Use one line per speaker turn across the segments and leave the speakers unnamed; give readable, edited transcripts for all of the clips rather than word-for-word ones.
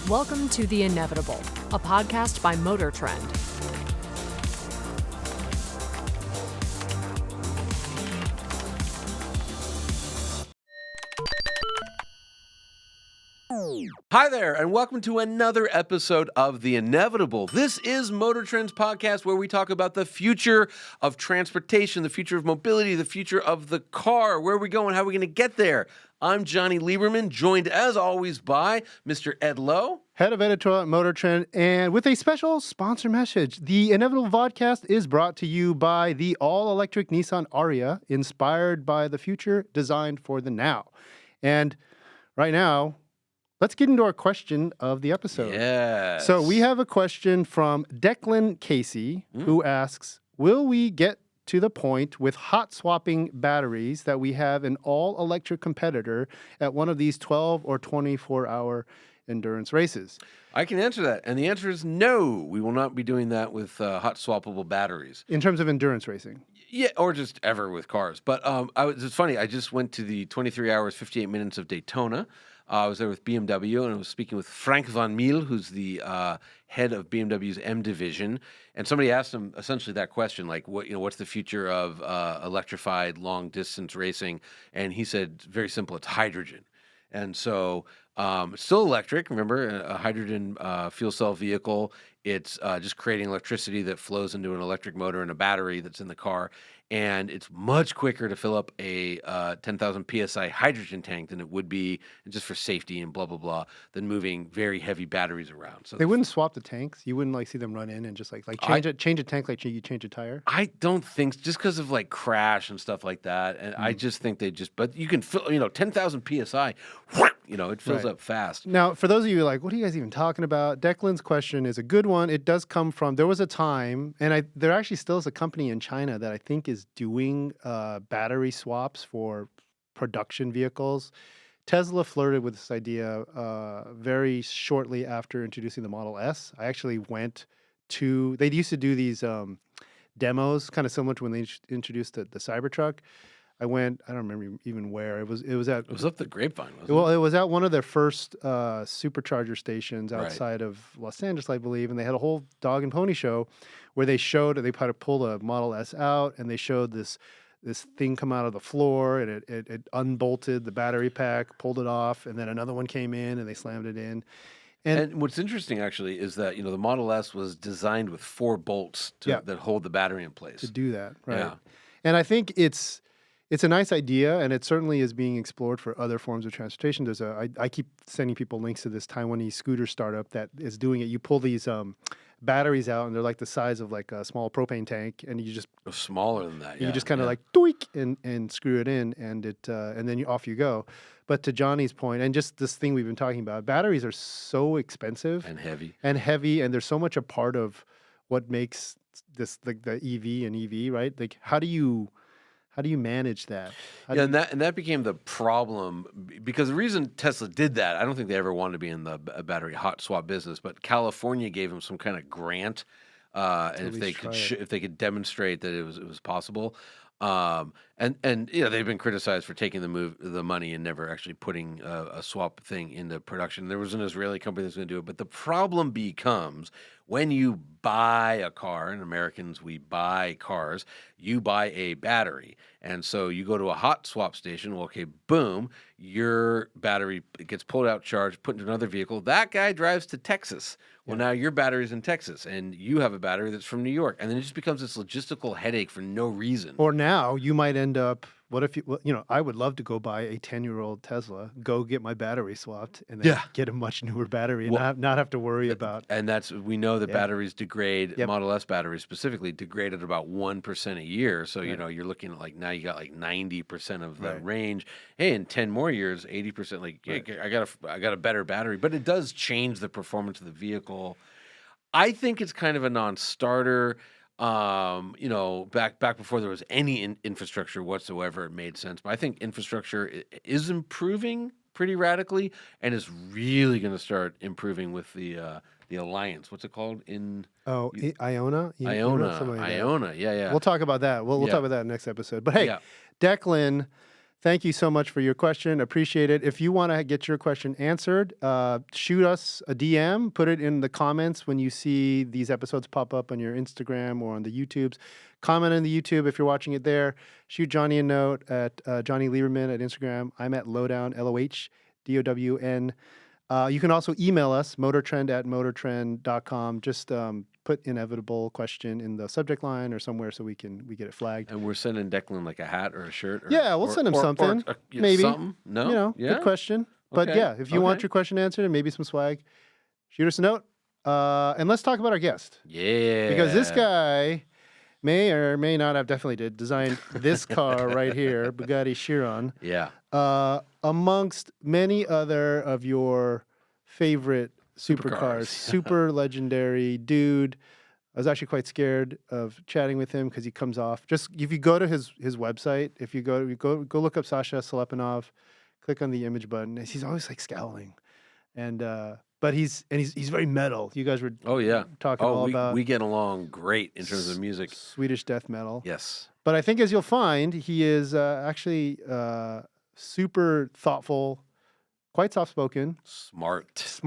Welcome to The InEVitable, a podcast by MotorTrend.
Hi there, and welcome to another episode of The InEVitable. This is MotorTrend's podcast where we talk about the future of transportation, the future of mobility, the future of the car. Where are we going? How are we going to get there? I'm Jonny Lieberman, joined as always by Mr. Ed Lowe,
head of editorial at MotorTrend, and with a special sponsor message. The InEVitable Vodcast is brought to you by the all-electric Nissan Ariya, inspired by the future, designed for the now. And right now, let's get into our question of the episode.
Yes.
So we have a question from Declan Casey, who asks, will we get to the point with hot swapping batteries that we have an all-electric competitor at one of these 12 or 24-hour endurance races?
I can answer that, and the answer is no. We will not be doing that with hot swappable batteries.
In terms of endurance racing?
Yeah, or just ever with cars. But it's funny, I just went to the 23 hours, 58 minutes of Daytona. I was there with BMW, and I was speaking with Frank van Miel, who's the head of BMW's M division. And somebody asked him essentially that question, like, what's the future of electrified long-distance racing? And he said, very simple, it's hydrogen. And so it's still electric. Remember, a hydrogen fuel cell vehicle. It's just creating electricity that flows into an electric motor and a battery that's in the car. And it's much quicker to fill up a 10,000 PSI hydrogen tank than it would be, just for safety and blah, blah, blah, than moving very heavy batteries around. So
they wouldn't swap the tanks? You wouldn't see them run in and just change a tank like you change a tire?
I don't think, just because of crash and stuff like that. And I just think but you can fill, 10,000 PSI, it fills up fast.
Now, for those of you what are you guys even talking about? Declan's question is a good one. It does come from, there was a time, and there actually still is a company in China that I think is doing battery swaps for production vehicles. Tesla flirted with this idea very shortly after introducing the Model S. I actually went to, they used to do these demos, kind of similar to when they introduced the Cybertruck. I went, I don't remember even where. It was
up the grapevine, wasn't it?
Well, it was at one of their first supercharger stations outside of Los Angeles, I believe, and they had a whole dog and pony show where they had to pull the Model S out, and they showed this thing come out of the floor, and it unbolted the battery pack, pulled it off, and then another one came in, and they slammed it in.
And what's interesting, actually, is that the Model S was designed with 4 bolts that hold the battery in place.
To do that, right?
Yeah.
And I think it's a nice idea, and it certainly is being explored for other forms of transportation. I keep sending people links to this Taiwanese scooter startup that is doing it. You pull these batteries out, and they're like the size of a small propane tank, and you just
smaller than that. Yeah,
you just kind of tweak and screw it in, and then off you go. But to Johnny's point, and just this thing we've been talking about, batteries are so expensive
and heavy,
and they're so much a part of what makes this the EV and EV, right? How do you manage that?
And that became the problem, because the reason Tesla did that, I don't think they ever wanted to be in the battery hot swap business, but California gave them some kind of grant, and if they could demonstrate that it was possible. And they've been criticized for taking the money and never actually putting a swap thing into production. There was an Israeli company that's going to do it, but the problem becomes when you buy a car, and Americans, we buy cars, you buy a battery. And so you go to a hot swap station, well, okay, boom, your battery gets pulled out, charged, put into another vehicle. That guy drives to Texas. Well, now your battery's in Texas, and you have a battery that's from New York. And then it just becomes this logistical headache for no reason.
Or now you might end up, what if I would love to go buy a 10-year-old Tesla, go get my battery swapped, and then get a much newer battery and not have to worry about.
And we know that batteries degrade, Model S batteries specifically degrade at about 1% a year. So, you're looking at now you got 90% of the range. Hey, in 10 more years, 80%, I got a better battery. But it does change the performance of the vehicle. I think it's kind of a non-starter. Back before there was any infrastructure whatsoever, it made sense. But I think infrastructure is improving pretty radically, and is really going to start improving with the alliance. What's it called?
Iona?
Iona. Yeah.
We'll talk about that. We'll talk about that next episode. But hey, Declan Thank you so much for your question. Appreciate it. If you want to get your question answered, shoot us a DM. Put it in the comments when you see these episodes pop up on your Instagram or on the YouTubes. Comment on the YouTube if you're watching it there. Shoot Jonny a note at Jonny Lieberman at Instagram. I'm at Lowdown, LOHDOWN. You can also email us, motortrend@motortrend.com. Just put InEVitable question in the subject line or somewhere so we get it flagged.
And we're sending Declan like a hat or a shirt.
Yeah, we'll send him something. Maybe.
Something? No?
Good question. But yeah, if you want your question answered and maybe some swag, shoot us a note. And let's talk about our guest.
Yeah.
Because this guy may or may not have designed this car right here, Bugatti Chiron.
Yeah.
Amongst many other of your favorite supercars. Super legendary dude. I was actually quite scared of chatting with him because he comes off. Just if you go to his website, if you go look up Sasha Selipanov, click on the image button. He's always like scowling, and but he's very metal. You guys were talking all about.
We get along great in terms of music.
Swedish death metal.
Yes,
but I think as you'll find, he is actually super thoughtful. Quite soft-spoken, smart as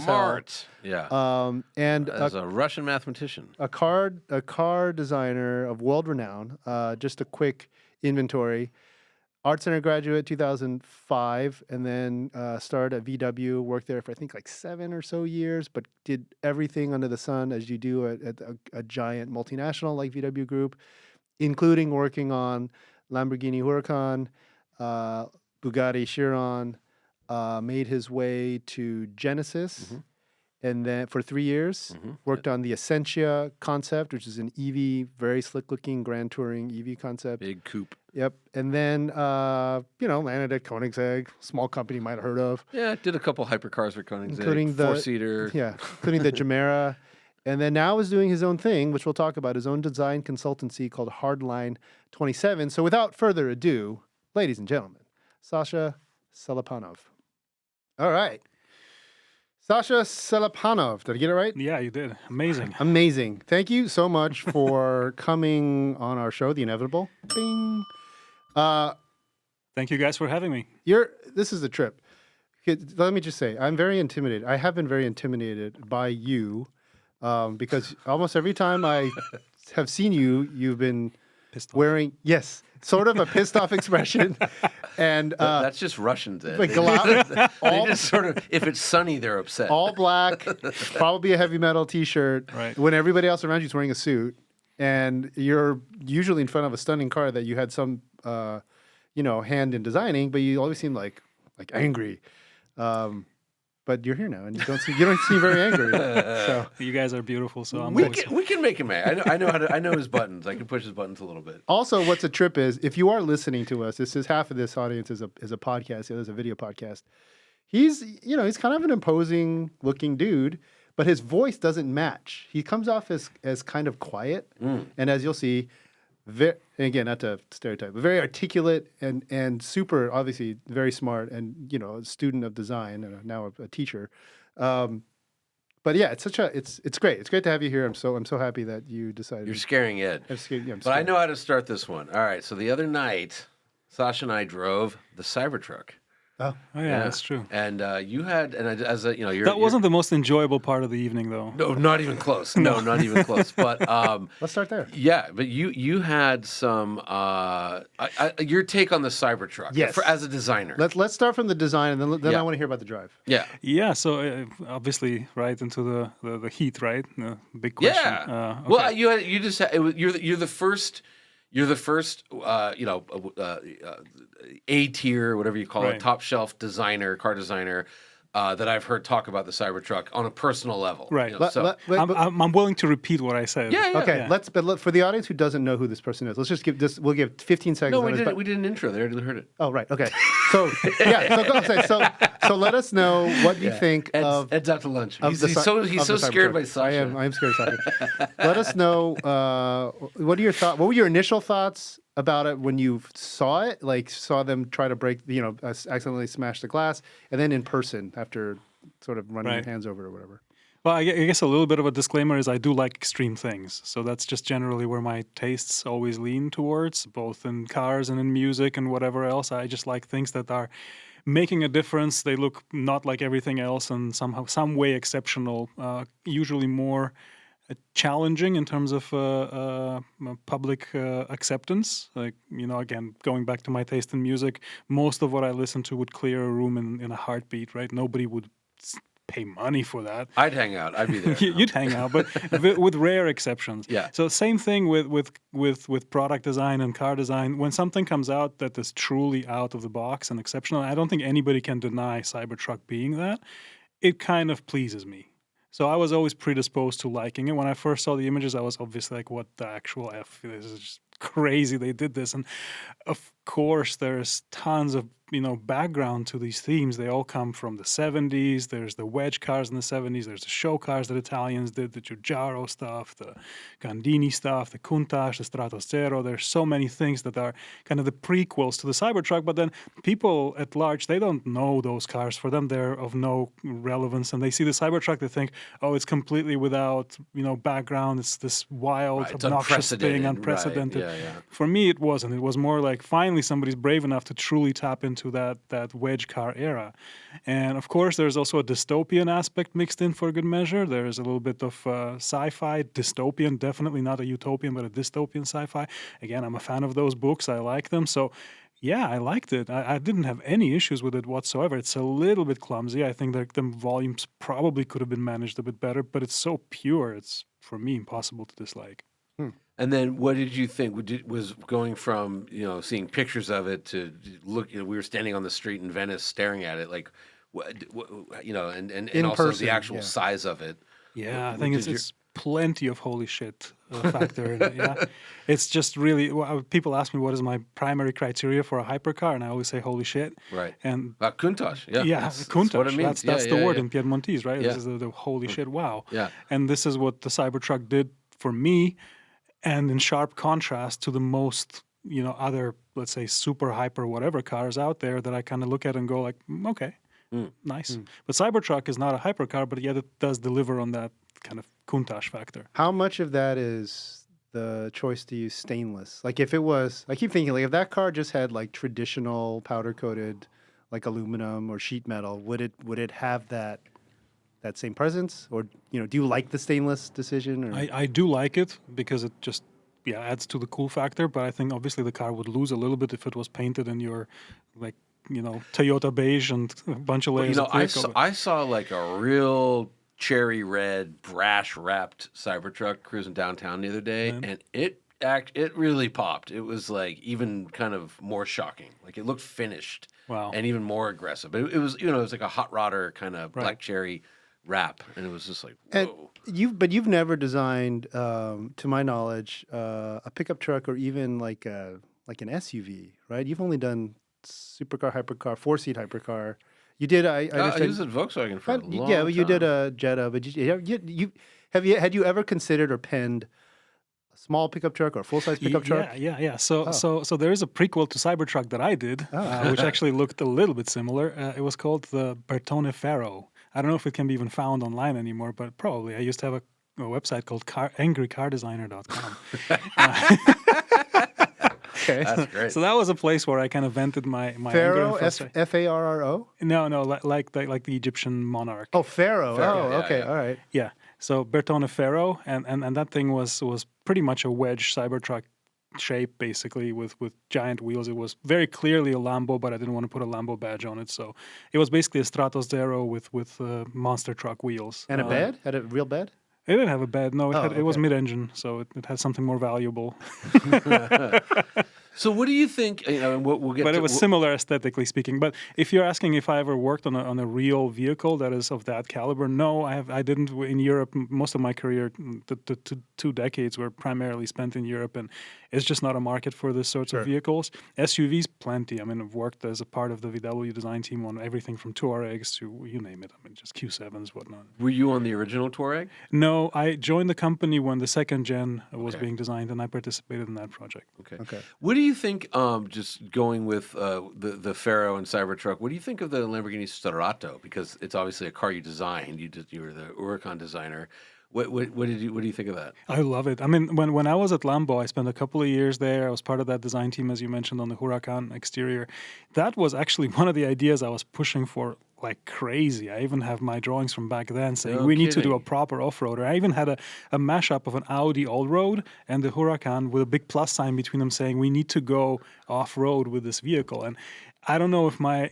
hell.
Yeah.
And
as a Russian mathematician,
a car designer of world renown. Just a quick inventory: ArtCenter graduate 2005, and then started at VW. Worked there for I think like 7 or so years, but did everything under the sun as you do at a giant multinational like VW Group, including working on Lamborghini Huracán, Bugatti Chiron. Made his way to Genesis, and then for 3 years, worked on the Essentia concept, which is an EV, very slick-looking Grand Touring EV concept.
Big coupe.
Yep. And then, landed at Koenigsegg, small company you might have heard of.
Yeah, did a couple hypercars for Koenigsegg,
including the
4-seater.
Yeah, including the Gemera. And then now is doing his own thing, which we'll talk about, his own design consultancy called Hardline 27. So without further ado, ladies and gentlemen, Sasha Selipanov. All right. Sasha Selipanov. Did I get it right?
Yeah, you did. Amazing.
Amazing. Thank you so much for coming on our show, The InEVitable. Bing.
Thank you guys for having me.
This is a trip. Let me just say, I'm very intimidated. I have been very intimidated by you because almost every time I have seen you, you've been wearing, sort of a pissed off expression. And
that's just Russians. Ed.
Like
they just sort of, if it's sunny, they're upset.
All black, probably a heavy metal T-shirt.
Right.
When everybody else around you is wearing a suit, and you're usually in front of a stunning car that you had some, hand in designing, but you always seem like angry. But you're here now, and you don't seem very angry. So
you guys are beautiful. So
we can make him mad. I know his buttons. I can push his buttons a little bit.
Also, what's a trip is if you are listening to us, this is half of this audience is a podcast, the other is a video podcast. He's kind of an imposing looking dude, but his voice doesn't match. He comes off as kind of quiet, and as you'll see. And again, not to stereotype, but very articulate and super, obviously very smart, and a student of design and now a teacher. But yeah, it's great. It's great to have you here. I'm so happy that you decided.
You're scaring Ed.
I'm scared.
But I know how to start this one. All right. So the other night, Sasha and I drove the Cybertruck.
Oh
yeah, that's true.
And you had,
that wasn't the most enjoyable part of the evening, though.
No, not even close. No, not even close. But
let's start there.
Yeah, but you had some your take on the Cybertruck.
Yes.
As a designer.
Let's start from the design, and then I want to hear about the drive.
Yeah.
Yeah. So obviously, right into the heat, right? The big question.
Yeah.
Okay.
Well, you're the first. You're the first, A tier, whatever you call it, top shelf car designer that I've heard talk about the Cybertruck on a personal level.
Right. I'm willing to repeat what I said.
Yeah.
Okay.
Yeah.
For the audience who doesn't know who this person is, let's just give this. We'll give 15 seconds.
No, we did an intro. They already heard it.
Oh, right. Okay. So So let us know what you think of.
Ed's out to lunch.
He's
so scared by Sasha.
I am scared of Sasha. Let us know what are your thoughts. What were your initial thoughts about it when you saw it? Like saw them try to break, accidentally smash the glass, and then in person after sort of running your hands over it or whatever.
Well, I guess a little bit of a disclaimer is I do like extreme things. So that's just generally where my tastes always lean towards, both in cars and in music and whatever else. I just like things that are making a difference. They look not like everything else and somehow, some way exceptional, usually more challenging in terms of public acceptance. Like, again, going back to my taste in music, most of what I listen to would clear a room in a heartbeat, right? Nobody would pay money for that.
I'd hang out. I'd be there.
You'd hang out, but with rare exceptions.
Yeah.
So same thing with product design and car design. When something comes out that is truly out of the box and exceptional, I don't think anybody can deny Cybertruck being that. It kind of pleases me. So I was always predisposed to liking it. When I first saw the images, I was obviously like, what the actual F? This is just crazy they did this. And of course, there's tons of background to these themes. They all come from the 70s. There's the wedge cars in the 70s. There's the show cars that Italians did, the Giugiaro stuff, the Gandini stuff, the Countach, the Stratos Zero. There's so many things that are kind of the prequels to the Cybertruck, but then people at large, they don't know those cars. For them, they're of no relevance, and they see the Cybertruck, they think, oh, it's completely without background. It's this wild,
Right, it's
obnoxious thing, unprecedented.
Right. Yeah.
For me, it wasn't. It was more like finally somebody's brave enough to truly tap into that wedge car era. And of course, there's also a dystopian aspect mixed in for good measure. There's a little bit of sci-fi, dystopian, definitely not a utopian, but a dystopian sci-fi. Again, I'm a fan of those books. I like them. So yeah, I liked it. I didn't have any issues with it whatsoever. It's a little bit clumsy. I think that the volumes probably could have been managed a bit better, but it's so pure. It's, for me, impossible to dislike.
And then, what did you think? Was going from seeing pictures of it to look? We were standing on the street in Venice, staring at it, like, and
In
also
person,
the actual
yeah.
size of it.
Yeah, I think it's plenty of holy shit factor in it. Yeah, it's just really. People ask me what is my primary criteria for a hypercar, and I always say holy shit.
Right.
And
Countach. Yeah.
Countach.
What it means.
That's the word
yeah.
in Piedmontese, right?
Yeah.
This is the holy shit. Wow.
Yeah.
And this is what the Cybertruck did for me, and in sharp contrast to the most other, let's say, super hyper whatever cars out there that I kind of look at and go like, okay. Nice. But Cybertruck is not a hypercar, but yet it does deliver on that kind of Countach factor.
How much of that is the choice to use stainless? Like if it was, I keep thinking like if that car just had like traditional powder coated like aluminum or sheet metal, would it have that same presence? Or do you like the stainless decision? Or?
I do like it because it just adds to the cool factor, but I think obviously the car would lose a little bit if it was painted in your like Toyota beige and a bunch of layers.
I saw like a real cherry red brash wrapped Cybertruck cruising downtown the other day, and it really popped. It was like even kind of more shocking. Like it looked finished, and even more aggressive. But it was it was like a hot rodder kind of black cherry wrap, and it was just like whoa.
And you've never designed, to my knowledge, a pickup truck or even like an SUV, right? You've only done supercar, hypercar, 4-seat hypercar. You did. I
used a Volkswagen for a long
yeah, but you
time.
did a Jetta. But had you ever considered or penned a small pickup truck or a full size pickup truck?
Yeah. So there is a prequel to Cybertruck that I did, which actually looked a little bit similar. It was called the Bertone Pharoah. I don't know if it can be even found online anymore, but probably. I used to have a website called angrycardesigner.com.
Okay.
That's great.
So that was a place where I kind of vented my
Pharaoh,
anger.
F-A-R-R-O?
No, like the Egyptian monarch.
Oh, Pharaoh.
Yeah.
All right.
Yeah. So Bertone Pharoah, and that thing was pretty much a wedge Cybertruck shape, basically, with giant wheels. It was very clearly a Lambo, but I didn't want to put a Lambo badge on it. So it was basically a Stratos Zero with monster truck wheels.
And a bed? Had a real bed?
It didn't have a bed. No, it was
okay.
mid-engine, so it had something more valuable.
So what do you think? We'll get.
But it was similar aesthetically speaking. But if you're asking if I ever worked on a real vehicle that is of that caliber, no, I didn't. In Europe, most of my career, the 2 decades were primarily spent in Europe, and It's just not a market for this sorts of vehicles. SUVs, plenty. I mean, I've worked as a part of the VW design team on everything from Touaregs to you name it. I mean, just Q7s, whatnot.
Were you on the original Touareg?
No, I joined the company when the second gen was being designed, and I participated in that project.
Okay. What do you think, just going with the Pharoah and Cybertruck, what do you think of the Lamborghini Starato? Because it's obviously a car you designed. You were the Huracán designer. What do you think of that?
I love it. I mean, when I was at Lambo, I spent a couple of years there. I was part of that design team, as you mentioned, on the Huracán exterior. That was actually one of the ideas I was pushing for like crazy. I even have my drawings from back then saying we need to do a proper off-roader. I even had a mashup of an Audi all-road and the Huracán with a big plus sign between them saying we need to go off-road with this vehicle. And I don't know if my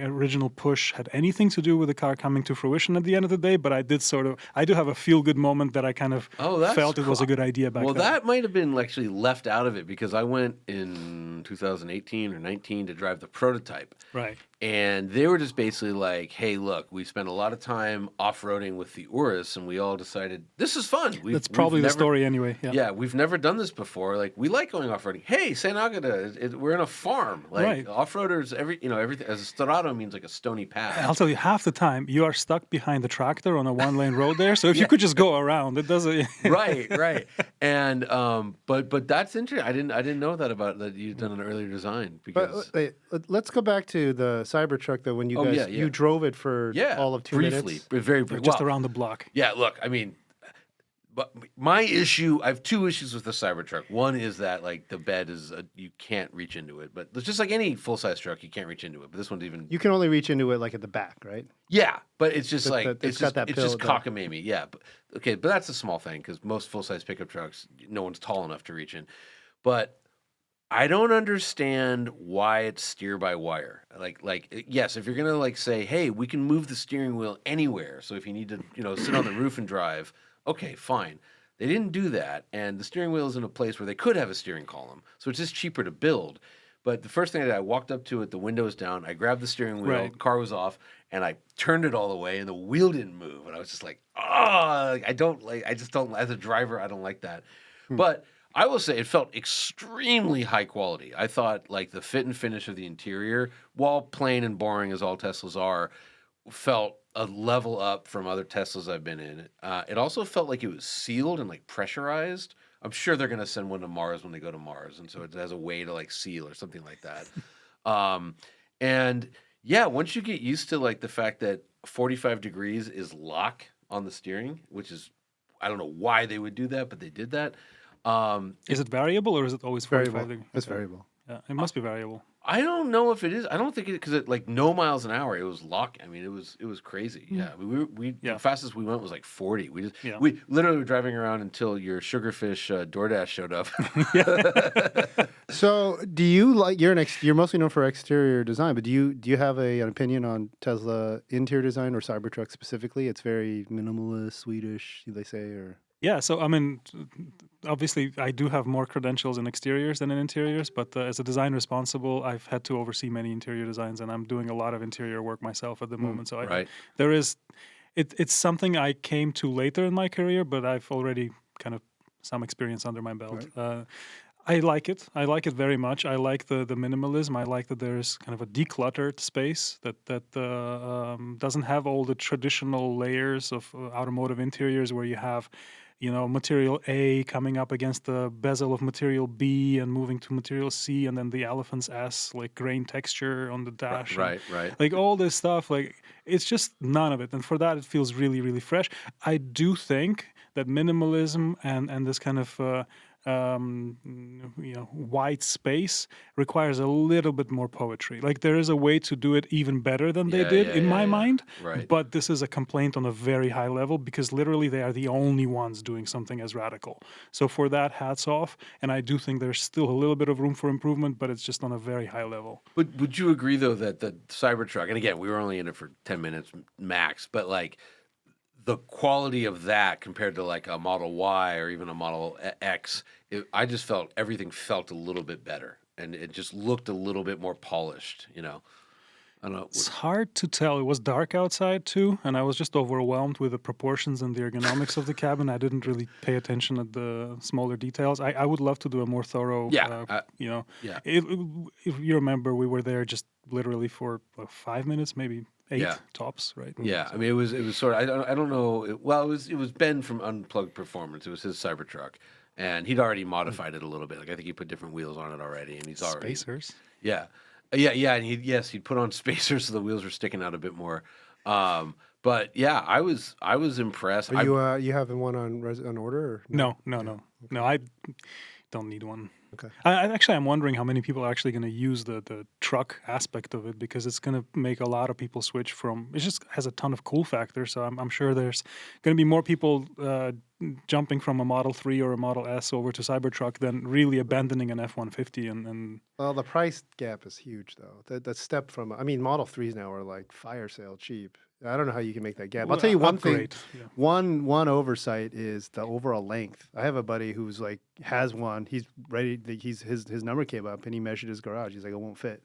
original push had anything to do with the car coming to fruition at the end of the day, but I do have a feel-good moment that I kind of felt it was a good idea back then.
Well, that might have been actually left out of it because I went in 2018 or 19 to drive the prototype.
Right.
And they were just basically like, hey, look, we spent a lot of time off-roading with the Urus, and we all decided, this is fun.
That's probably the story anyway.
Yeah, we've never done this before. Like, we like going off-roading. Hey, St. Agata, we're in a farm. Like, off-roaders, everything, as a Starato means like a stony path.
I'll tell you, half the time, you are stuck behind the tractor on a one-lane road there, so if you could just go around, it doesn't...
Right. And, but that's interesting. I didn't know that you'd done an earlier design. Because...
But let's go back to the Cybertruck, though, when you guys you drove it for all of 2 minutes.
Very briefly.
Just around the block.
Yeah, look, I mean, but I have two issues with the Cybertruck. One is that, like, the bed is, you can't reach into it. But it's just like any full-size truck, you can't reach into it. But this one's even...
You can only reach into it, like, at the back, right?
Yeah, but it's just
it's just
cockamamie. Yeah, but that's a small thing because most full-size pickup trucks, no one's tall enough to reach in. But... I don't understand why it's steer-by-wire. Like yes, if you're gonna like say, hey, we can move the steering wheel anywhere. So if you need to, sit on the roof and drive, okay, fine. They didn't do that, and the steering wheel is in a place where they could have a steering column, so it's just cheaper to build. But the first thing I did, I walked up to it, the windows down, I grabbed the steering wheel, the car was off, and I turned it all the way, and the wheel didn't move, and I was just like, as a driver, I don't like that. But I will say it felt extremely high quality. I thought like the fit and finish of the interior, while plain and boring as all Teslas are, felt a level up from other Teslas I've been in. It also felt like it was sealed and like pressurized. I'm sure they're going to send one to Mars when they go to Mars, and so it has a way to like seal or something like that. And yeah, once you get used to like the fact that 45 degrees is lock on the steering, which is, I don't know why they would do that, but they did that.
Is it variable or is it always 45
variable?
degrees?
It's variable.
Yeah, it must be variable.
I don't know if it is. I don't think it because it like no miles an hour. It was lock. I mean, it was crazy. Yeah, the fastest we went was like 40. We literally were driving around until your Sugarfish DoorDash showed up.
So, do you like you're mostly known for exterior design, but do you have an opinion on Tesla interior design or Cybertruck specifically? It's very minimalist, Swedish, they say, or.
Yeah, so I mean, obviously, I do have more credentials in exteriors than in interiors, but as a design responsible, I've had to oversee many interior designs, and I'm doing a lot of interior work myself at the moment. So it's something I came to later in my career, but I've already kind of some experience under my belt. Right. I like it. I like it very much. I like the minimalism. I like that there's kind of a decluttered space that doesn't have all the traditional layers of automotive interiors where you have, material A coming up against the bezel of material B and moving to material C, and then the elephant's S, like grain texture on the dash.
Right.
Like all this stuff, like it's just none of it. And for that, it feels really, really fresh. I do think that minimalism and this kind of white space requires a little bit more poetry. Like there is a way to do it even better than they did in my mind.
Right.
But this is a complaint on a very high level because literally they are the only ones doing something as radical. So for that, hats off. And I do think there's still a little bit of room for improvement, but it's just on a very high level.
But would you agree though that the Cybertruck, and again, we were only in it for 10 minutes max, but like the quality of that compared to like a Model Y or even a Model X, I just felt everything felt a little bit better, and it just looked a little bit more polished, I don't know.
It's hard to tell. It was dark outside too, and I was just overwhelmed with the proportions and the ergonomics of the cabin. I didn't really pay attention at the smaller details. I would love to do a more thorough.
Yeah,
Yeah. If you remember, we were there just literally for 5 minutes, maybe 8 tops, right?
Yeah, I mean, it was sort of. I don't know. It was Ben from Unplugged Performance. It was his Cybertruck, and he'd already modified it a little bit. Like I think he put different wheels on it already, and he's already
Spacers.
Yeah. And he'd put on spacers so the wheels were sticking out a bit more. But yeah, I was impressed.
Are you having one on order? Or
No. I don't need one.
Okay.
I'm wondering how many people are actually going to use the truck aspect of it, because it's going to make a lot of people switch from. It just has a ton of cool factors, so I'm sure there's going to be more people jumping from a Model 3 or a Model S over to Cybertruck than really abandoning an F-150. And
Well, the price gap is huge, though. The step from, Model 3s now are like fire sale cheap. I don't know how you can make that gap. I'll tell you one thing.
Yeah.
One oversight is the overall length. I have a buddy who's like has one. He's ready. His number came up and he measured his garage. He's like, it won't fit.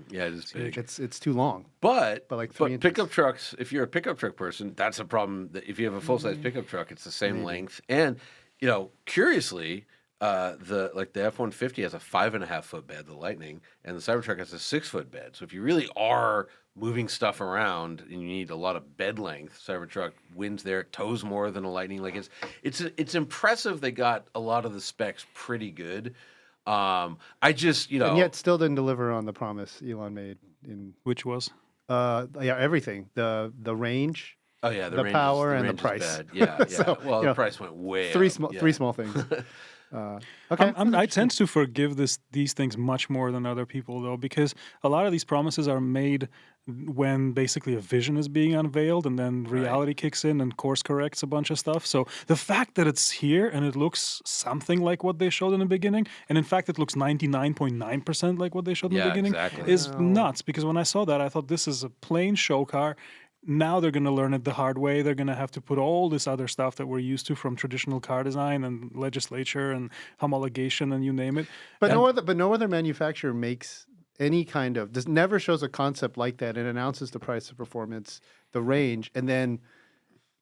Yeah, it is big.
It's too long.
But
like 3 inches.
pickup trucks, if you're a pickup truck person, that's a problem. If you have a full size pickup truck, it's the same length. And curiously, the F-150 has a 5.5 foot bed, the Lightning, and the Cybertruck has a 6 foot bed. So if you really are moving stuff around and you need a lot of bed length, Cybertruck wins there. It tows more than a Lightning. Like it's impressive. They got a lot of the specs pretty good. I just
and yet still didn't deliver on the promise Elon made in
which was
everything, the range.
Oh yeah,
the power and the price.
Yeah.
So,
the price went way
three
up.
small things. Okay.
I tend to forgive these things much more than other people, though, because a lot of these promises are made when basically a vision is being unveiled, and then reality kicks in and course corrects a bunch of stuff. So the fact that it's here and it looks something like what they showed in the beginning, and in fact it looks 99.9% like what they showed in the beginning, is nuts. Because when I saw that, I thought this is a plain show car. Now they're going to learn it the hard way. They're going to have to put all this other stuff that we're used to from traditional car design and legislature and homologation and you name it.
But no other manufacturer makes any kind of never shows a concept like that and announces the price, the performance, the range, and then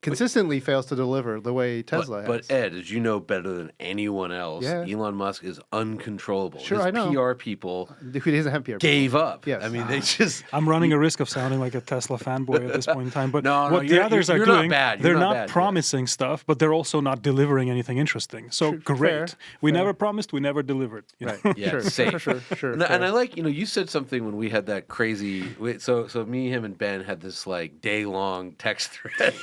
consistently fails to deliver the way Tesla has.
But Ed, as you know better than anyone else, Elon Musk is uncontrollable.
Sure,
His
I know.
PR people
Who doesn't have PR?
gave up.
Yes.
I mean, they just...
I'm running a risk of sounding like a Tesla fanboy at this point in time, but what the
you're-
others
you're
are
not
doing,
bad. You're
they're
not
not
bad,
promising stuff, but they're also not delivering anything interesting. So great.
fair.
We never promised, we never delivered. you know?
Right.
Yeah,
sure.
safe.
Sure.
And I like, you said something when we had that crazy... So me, him, and Ben had this like day-long text thread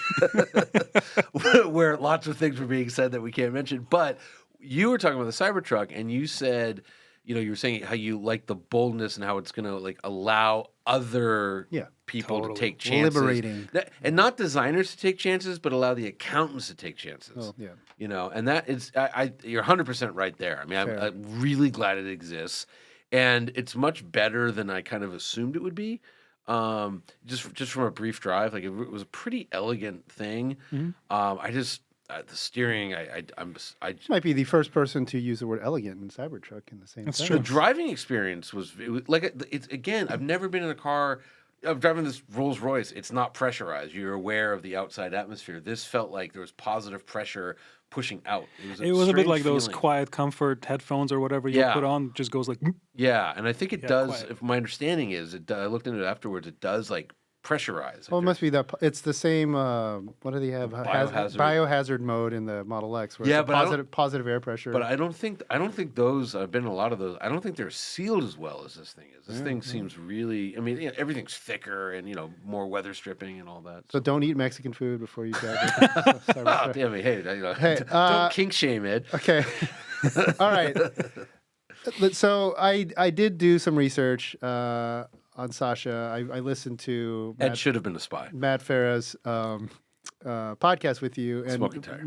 where lots of things were being said that we can't mention. But you were talking about the Cybertruck, and you said, you were saying how you like the boldness and how it's going to like allow other people to take chances.
Liberating.
And not designers to take chances, but allow the accountants to take chances.
Oh, yeah.
And that is, you're 100% right there. I mean, I'm really glad it exists. And it's much better than I kind of assumed it would be. Just from a brief drive, like it was a pretty elegant thing. The steering, I
Might be the first person to use the word elegant in Cybertruck in the same.
That's
sentence.
true.
the driving experience was like it's again. I've never been in a car. I'm driving this Rolls Royce. It's not pressurized. You're aware of the outside atmosphere. This felt like there was positive pressure pushing out.
It was a bit
strange
like those
feeling.
quiet comfort headphones or whatever you put on, just goes like...
Yeah, and I think it does.
quiet.
If my understanding is, I looked into it afterwards. It does like pressurize.
Well, it must be that. It's the same. What do they have?
Biohazard.
Biohazard mode in the Model X. Where
Yeah,
it's
but
positive air pressure.
But I don't think those. I've been in a lot of those. I don't think they're sealed as well as this thing is. This thing seems really. I mean, everything's thicker and more weather stripping and all that.
So don't eat Mexican food before you drive.
Oh, damn it! Hey, don't kink shame it.
Okay. All right. So I did do some research on Sasha. I listened to
Ed should have been a spy.
Matt Farah's podcast with you and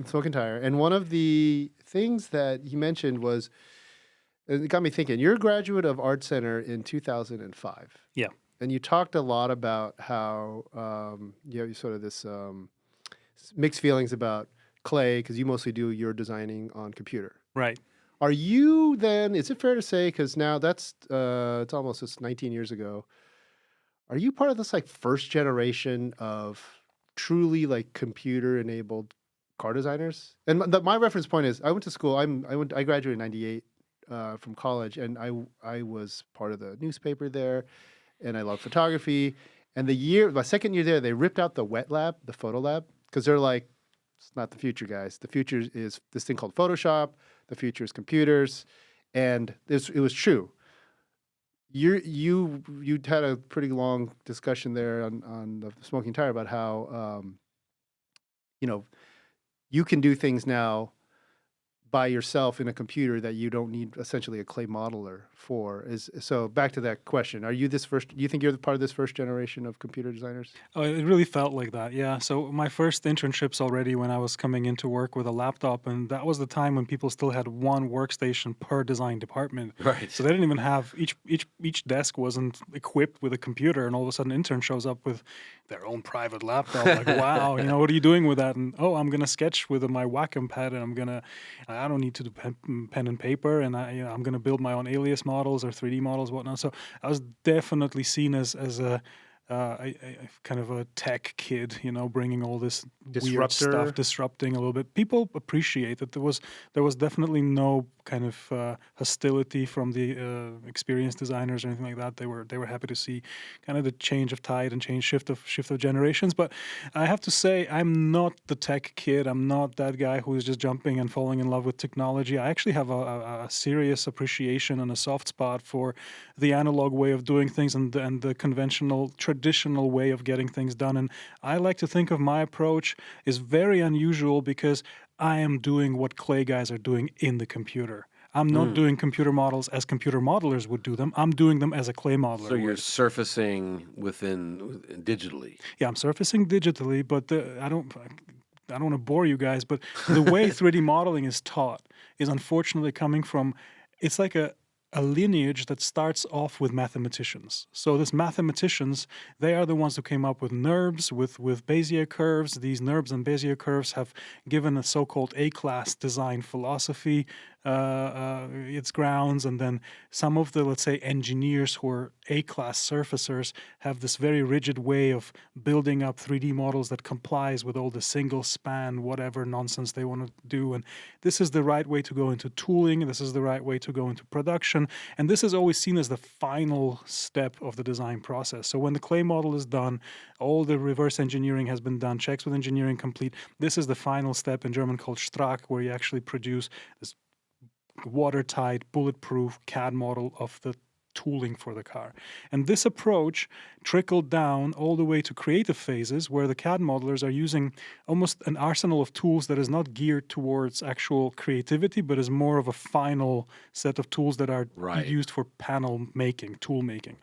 Smoking Tire. And one of the things that he mentioned was, it got me thinking. You're a graduate of ArtCenter in 2005.
Yeah.
And you talked a lot about how you have sort of this mixed feelings about clay because you mostly do your designing on computer.
Right.
Are you then? Is it fair to say? Because now that's it's almost just 19 years ago. Are you part of this like first generation of truly like computer enabled car designers? And my reference point is I went to school. I graduated in '98 from college, and I was part of the newspaper there, and I love photography. And my second year there, they ripped out the wet lab, the photo lab, because they're like, it's not the future, guys. The future is this thing called Photoshop. The future is computers, and it was true. You had a pretty long discussion there on the smoking tire about how you know you can do things now by yourself in a computer that you don't need essentially a clay modeler for. So back to that question: do you think you're part of this first generation of computer designers?
Oh, it really felt like that, yeah. So my first internships already when I was coming into work with a laptop, and that was the time when people still had one workstation per design department.
Right.
So they didn't even have each desk wasn't equipped with a computer, and all of a sudden an intern shows up with their own private laptop. Like, wow, what are you doing with that? And I'm gonna sketch with my Wacom pad, and I don't need to do pen and paper, and I'm gonna build my own alias models or 3D models, whatnot. So I was definitely seen as a kind of a tech kid, bringing all this weird stuff, disrupting a little bit. People appreciate that. There was definitely no kind of hostility from the experienced designers or anything like that. They were happy to see kind of the change of tide and shift of generations. But I have to say, I'm not the tech kid. I'm not that guy who is just jumping and falling in love with technology. I actually have a serious appreciation and a soft spot for the analog way of doing things and the traditional way of getting things done. And I like to think of my approach is very unusual because I am doing what clay guys are doing in the computer. I'm not doing computer models as computer modelers would do them. I'm doing them as a clay modeler.
So you're surfacing within digitally.
Yeah, I'm surfacing digitally, but I don't want to bore you guys, but the way 3D modeling is taught is unfortunately coming from, it's like a lineage that starts off with mathematicians. So these mathematicians, they are the ones who came up with NURBS, with Bezier curves. These NURBS and Bezier curves have given a so-called A-class design philosophy its grounds, and then some of the, let's say, engineers who are A-class surfacers have this very rigid way of building up 3D models that complies with all the single span, whatever nonsense they want to do. And this is the right way to go into tooling. This is the right way to go into production. And this is always seen as the final step of the design process. So when the clay model is done, all the reverse engineering has been done, checks with engineering complete. This is the final step, in German called Strack, where you actually produce this watertight, bulletproof CAD model of the tooling for the car. And this approach trickled down all the way to creative phases, where the CAD modelers are using almost an arsenal of tools that is not geared towards actual creativity, but is more of a final set of tools that are used for panel making, tool making.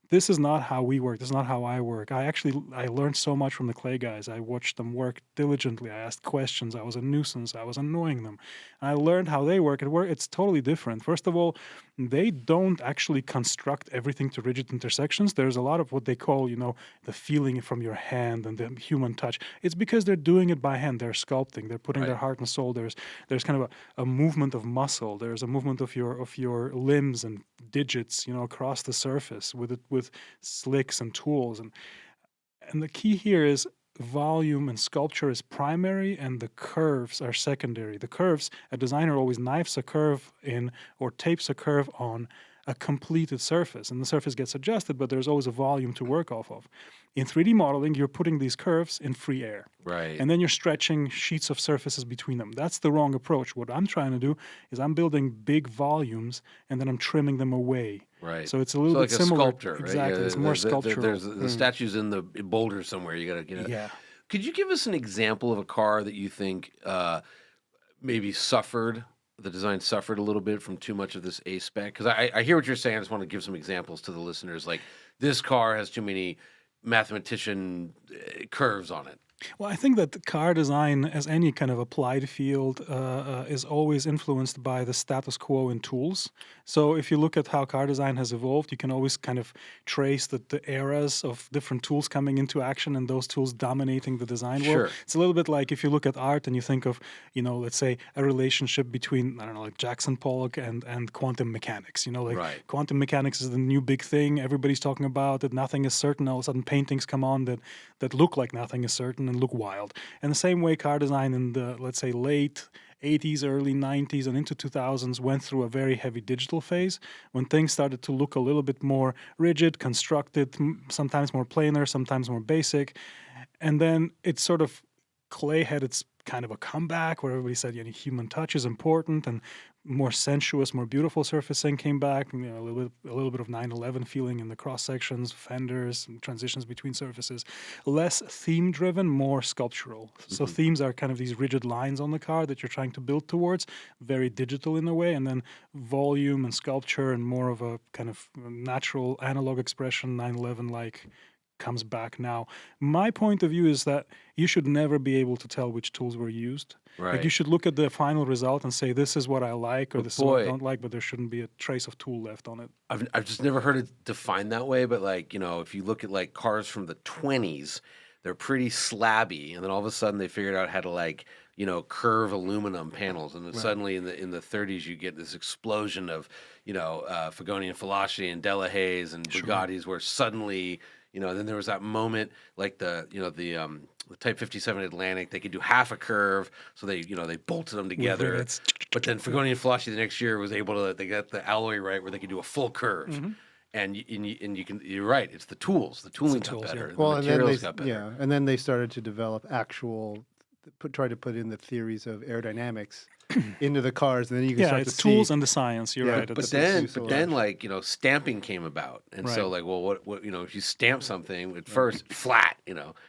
This is not how we work. This is not how I work. I learned so much from the clay guys. I watched them work diligently. I asked questions. I was a nuisance. I was annoying them. And I learned how they work. It's totally different. First of all, they don't actually construct everything to rigid intersections. There's a lot of what they call, the feeling from your hand and the human touch. It's because they're doing it by hand. They're sculpting. They're putting their heart and soul. There's kind of a movement of muscle. There's a movement of your limbs and digits, across the surface with slicks and tools. And the key here is volume and sculpture is primary and the curves are secondary. The curves, a designer always knifes a curve in or tapes a curve on a completed surface, and the surface gets adjusted, but there's always a volume to work off of. In 3D modeling, you're putting these curves in free air.
Right.
And then you're stretching sheets of surfaces between them. That's the wrong approach. What I'm trying to do is I'm building big volumes and then I'm trimming them away.
Right.
So it's a little bit
like
similar.
A sculptor,
exactly.
Right?
It's more sculptural.
There's the statues in the boulder somewhere. You got to get it.
Yeah.
Could you give us an example of a car that you think maybe the design suffered a little bit from too much of this A-spec? Because I hear what you're saying. I just want to give some examples to the listeners. Like, this car has too many mathematician curves on it.
Well, I think that the car design, as any kind of applied field, is always influenced by the status quo in tools. So if you look at how car design has evolved, you can always kind of trace the eras of different tools coming into action and those tools dominating the design world.
Sure.
It's a little bit like if you look at art and you think of, let's say a relationship between, I don't know, like Jackson Pollock and quantum mechanics.
Right.
Quantum mechanics is the new big thing. Everybody's talking about it. Nothing is certain. All of a sudden paintings come on that look like nothing is certain and look wild. And the same way car design in the, let's say, late 80s, early 90s, and into 2000s went through a very heavy digital phase when things started to look a little bit more rigid, constructed, sometimes more planar, sometimes more basic. And then it sort of, clay had its kind of a comeback where everybody said human touch is important, and more sensuous, more beautiful surfacing came back. A little bit of 911 feeling in the cross sections, fenders, and transitions between surfaces. Less theme driven, more sculptural. So themes are kind of these rigid lines on the car that you're trying to build towards, very digital in a way, and then volume and sculpture and more of a kind of natural analog expression, 911 like, comes back now. My point of view is that you should never be able to tell which tools were used.
Right.
Like you should look at the final result and say, this is what I like or this is what I don't like, but there shouldn't be a trace of tool left on it.
I've just never heard it defined that way, but if you look at like cars from the 20s, they're pretty slabby, and then all of a sudden they figured out how to curve aluminum panels, and then suddenly in the 30s you get this explosion of Fagoni and Falaschi and Delahaye's and Bugattis, where suddenly then there was that moment like the Type 57 Atlantic, they could do half a curve, so they bolted them together. But then Fagoni and Falaschi the next year was able to, they got the alloy right where they could do a full curve.
Mm-hmm.
And you're right, it's the tools. The tooling got better.
Yeah.
The materials got better.
Yeah, and then they started to develop try to put in the theories of aerodynamics into the cars, and then you can start to see.
Yeah, it's tools and the science. You're right.
But then stamping came about, and so what if you stamp something at first flat,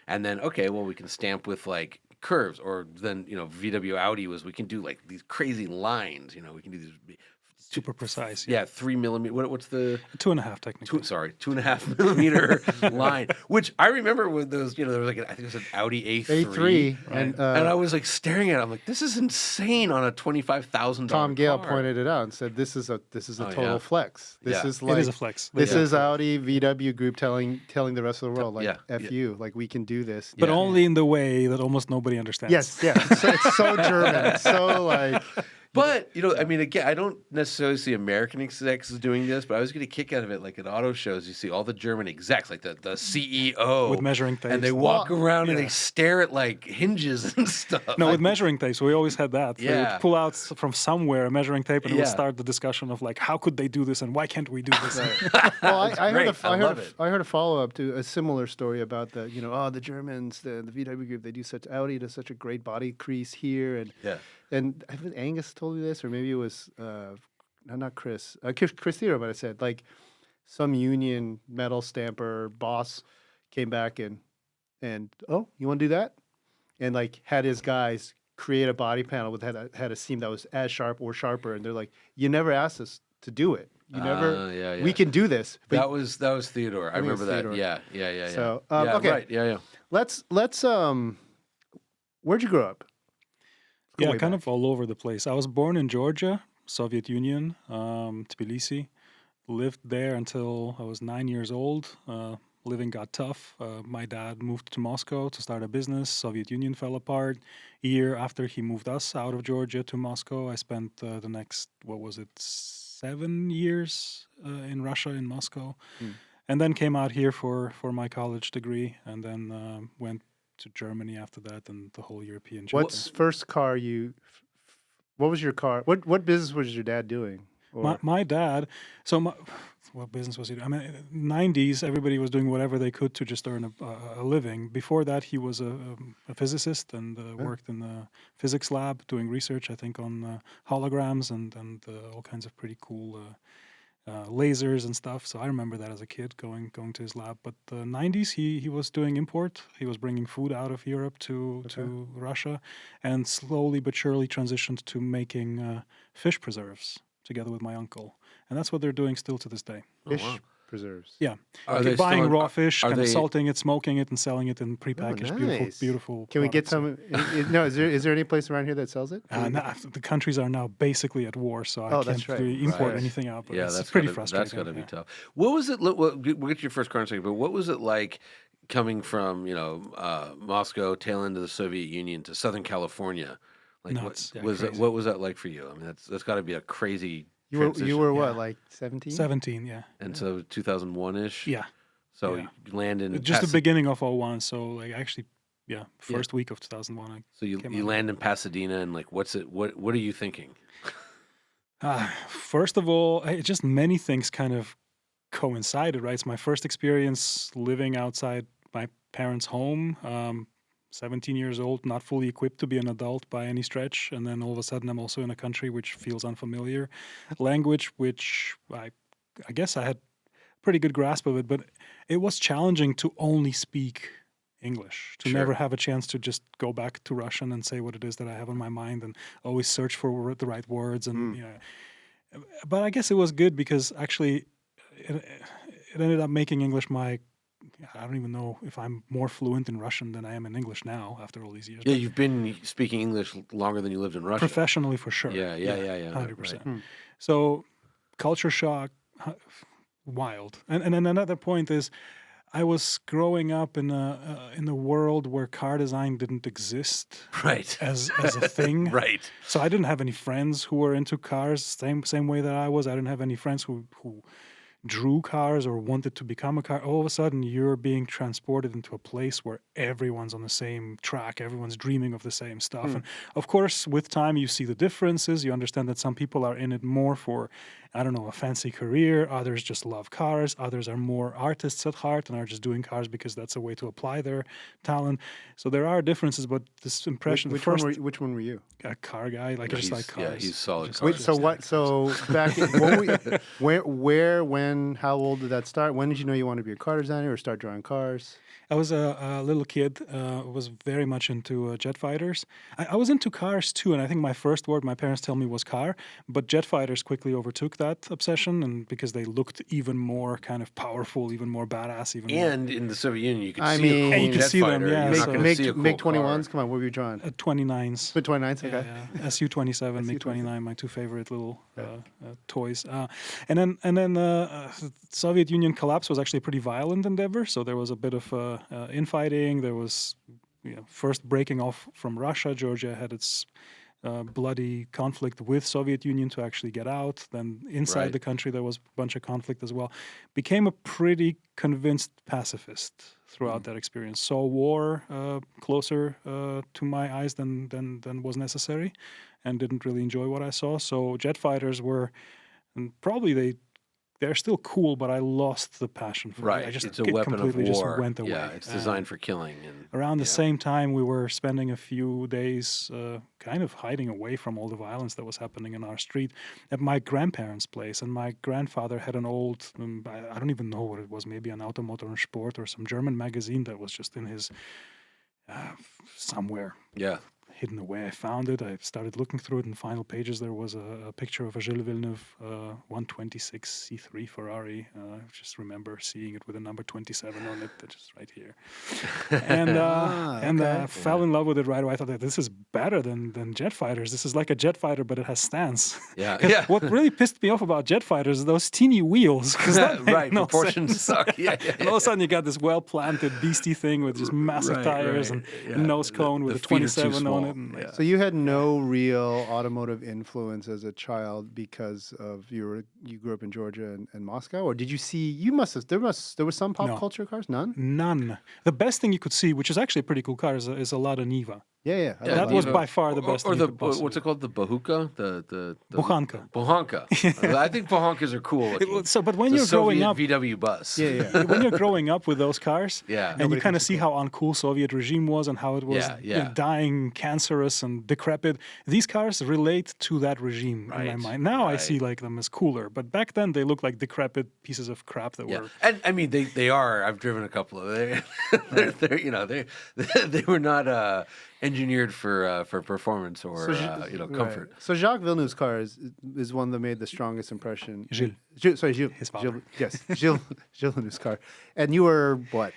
and then we can stamp with like curves, or then VW Audi we can do like these crazy lines, we can do these.
Super precise.
Yeah, 3 millimeter. What's the
2.5 technically?
2.5 millimeter line. Which I remember with those. There was I think it was an Audi A3.
And
I was like staring at it. I'm like, this is insane on a $25,000.
Tom Gale pointed it out and said, "This is a total flex. This is like
it is a flex.
This is Audi VW Group telling the rest of the world F you, like we can do this,
but only in the way that almost nobody understands."
Yes, yeah. It's so German. It's so like.
But, again, I don't necessarily see American execs doing this, but I was getting a kick out of it. Like at auto shows, you see all the German execs, like the CEO.
With measuring tapes.
And they walk around and they stare at like hinges and stuff.
No, with measuring tapes, we always had that.
Yeah.
They would pull out from somewhere a measuring tape and it would start the discussion of like, how could they do this and why can't we do this?
Well, I heard a follow-up to a similar story about the Germans, the VW Group, they do Audi does such a great body crease here. And I think Angus told you this, or maybe it was not Chris. Chris Theodore might have said, like, some union metal stamper boss came back and you want to do that? And like had his guys create a body panel with had a seam that was as sharp or sharper, and they're like, you never asked us to do it. You never. We can do this.
That was Theodore. I remember that.
Theodore.
Yeah.
So
okay. Right. Yeah.
Let's. Where'd you grow up?
Yeah, kind of all over the place. I was born in Georgia, Soviet Union, Tbilisi. Lived there until I was 9 years old. Living got tough. My dad moved to Moscow to start a business. Soviet Union fell apart. A year after he moved us out of Georgia to Moscow, I spent the next, 7 years in Russia, in Moscow. And then came out here for my college degree, and then went to Germany after that, and the whole European trip.
What's first car you? What was your car? What business was your dad doing?
My dad. What business was he doing? I mean, 90s, everybody was doing whatever they could to just earn a living. Before that, he was a physicist and worked in the physics lab doing research, I think, on holograms and all kinds of pretty cool lasers and stuff. So I remember that as a kid going to his lab. But the 90s, he was doing import. He was bringing food out of Europe to Russia, and slowly but surely transitioned to making fish preserves together with my uncle. And that's what they're doing still to this day.
Fish preserves.
Yeah.
Are they
Buying
still-
raw fish,
are
kind of
they-
salting it, smoking it, and selling it in prepackaged,
nice.
beautiful.
Can we get
products.
some? No, is there any place around here that sells it?
The countries are now basically at war, so I
Oh,
can't
that's right.
really import
Right.
anything out. But
Yeah,
it's
that's
pretty
gotta,
frustrating.
That's got to be
yeah.
tough. What was it? We'll get to your first car in a second, but what was it like coming from Moscow, tail end of the Soviet Union, to Southern California? Like,
Nuts. Yeah,
what
crazy.
was that like for you? I mean, that's got to be a crazy.
You were
transition.
what,
Yeah.
like 17?
17, yeah.
And so 2001-ish.
Yeah.
So
yeah.
you land in
Just the beginning of 01, so like actually, first week of 2001.
So you
came out.
land in Pasadena, and like, what are you thinking?
First of all, just many things kind of coincided, right? It's my first experience living outside my parents' home. 17 years old, not fully equipped to be an adult by any stretch. And then all of a sudden I'm also in a country which feels unfamiliar. Language, which I guess I had pretty good grasp of it, but it was challenging to only speak English, to
Sure.
never have a chance to just go back to Russian and say what it is that I have on my mind and always search for the right words. And but I guess it was good because actually it ended up making English I don't even know if I'm more fluent in Russian than I am in English now after all these years.
Yeah,
but
you've been speaking English longer than you lived in Russia.
professionally for sure.
Yeah.
100%.
Right.
So culture shock, wild. And then another point is I was growing up in a world where car design didn't exist
Right.
as a thing.
Right.
So I didn't have any friends who were into cars same way that I was. I didn't have any friends who drew cars or wanted to become a car. All of a sudden you're being transported into a place where everyone's on the same track, everyone's dreaming of the same stuff. And of course with time you see the differences. You understand that some people are in it more for, I don't know, a fancy career. Others just love cars. Others are more artists at heart and are just doing cars because that's a way to apply their talent. So there are differences, but this impression,
Which one were you?
a car guy, like I just like cars.
Yeah, he's solid.
Just
cars.
Wait, so what? So back in, where, when, how old did that start? When did you know you wanted to be a car designer or start drawing cars?
I was a little kid, was very much into jet fighters. I was into cars too, and I think my first word my parents tell me was car, but jet fighters quickly overtook that obsession, and because they looked even more kind of powerful, even more badass, even more...
And in the Soviet Union, you could
I
see
mean-
a
And
cool
you could
jet
see them,
fighter.
yeah,
You're
so-
not going to see a cool
MiG
car.
21s. Come on, what were you drawing?
29s.
MiG 29s. Okay.
Yeah. Su-27, MiG-29, my two favorite little toys. And then Soviet Union collapse was actually a pretty violent endeavor. So there was a bit of infighting. There was first breaking off from Russia. Georgia had its bloody conflict with Soviet Union to actually get out. Then inside
Right.
the country there was a bunch of conflict as well. Became a pretty convinced pacifist throughout that experience. Saw war closer to my eyes than was necessary, and didn't really enjoy what I saw. So jet fighters were, and probably they're still cool, but I lost the passion for
Right.
it. I just
It's a
it
weapon of
completely just
war.
went away.
Yeah, it's designed for killing. And
Around the same time, we were spending a few days kind of hiding away from all the violence that was happening in our street at my grandparents' place. And my grandfather had an old, I don't even know what it was, maybe an Automotive and Sport or some German magazine that was just in his somewhere.
yeah.
Hidden away. I found it. I started looking through it. In the final pages, there was a picture of a Gilles Villeneuve 126 C3 Ferrari. I just remember seeing it with a number 27 on it, just right here. And fell in love with it right away. I thought that this is better than jet fighters. This is like a jet fighter, but it has stance.
Yeah.
'Cause
Yeah.
What really pissed me off about jet fighters is those teeny wheels. 'Cause that made
Right.
no
Proportions
sense.
suck. Yeah.
And all of a sudden, you got this well-planted beastie thing with just massive
Right,
tires
right.
and
Yeah.
nose cone with
The
a
feet are too
27 on
small.
it. And
Yeah.
So you had no real automotive influence as a child because of you grew up in Georgia and Moscow, or did you see? There was some pop
No.
culture cars. None.
None. The best thing you could see, which is actually a pretty cool car, is a Lada Niva.
Yeah.
Yeah,
That was
Niva.
by far the best
Or
thing
the
you could possibly
what's it called? The Bahuka? The
Bukhanka.
Bukhanka. I think Bukhankas are cool looking.
But when
It's a
you're growing
Soviet
up,
VW bus.
Yeah.
when you're growing up with those cars,
Yeah.
and
Nobody
you kind of
thinks
see how uncool Soviet regime was and how it was
Yeah.
dying, cancerous, and decrepit. These cars relate to that regime in my
Right,
mind. Now I
right.
see like them as cooler, but back then they looked like decrepit pieces of crap that
Yeah,
were.
and I mean they are. I've driven a couple of. They're they were not engineered for performance or comfort.
Right. So Jacques Villeneuve's car is one that made the strongest impression.
Gilles.
Gilles.
His father.
Yes, Gilles Villeneuve's car. And you were what?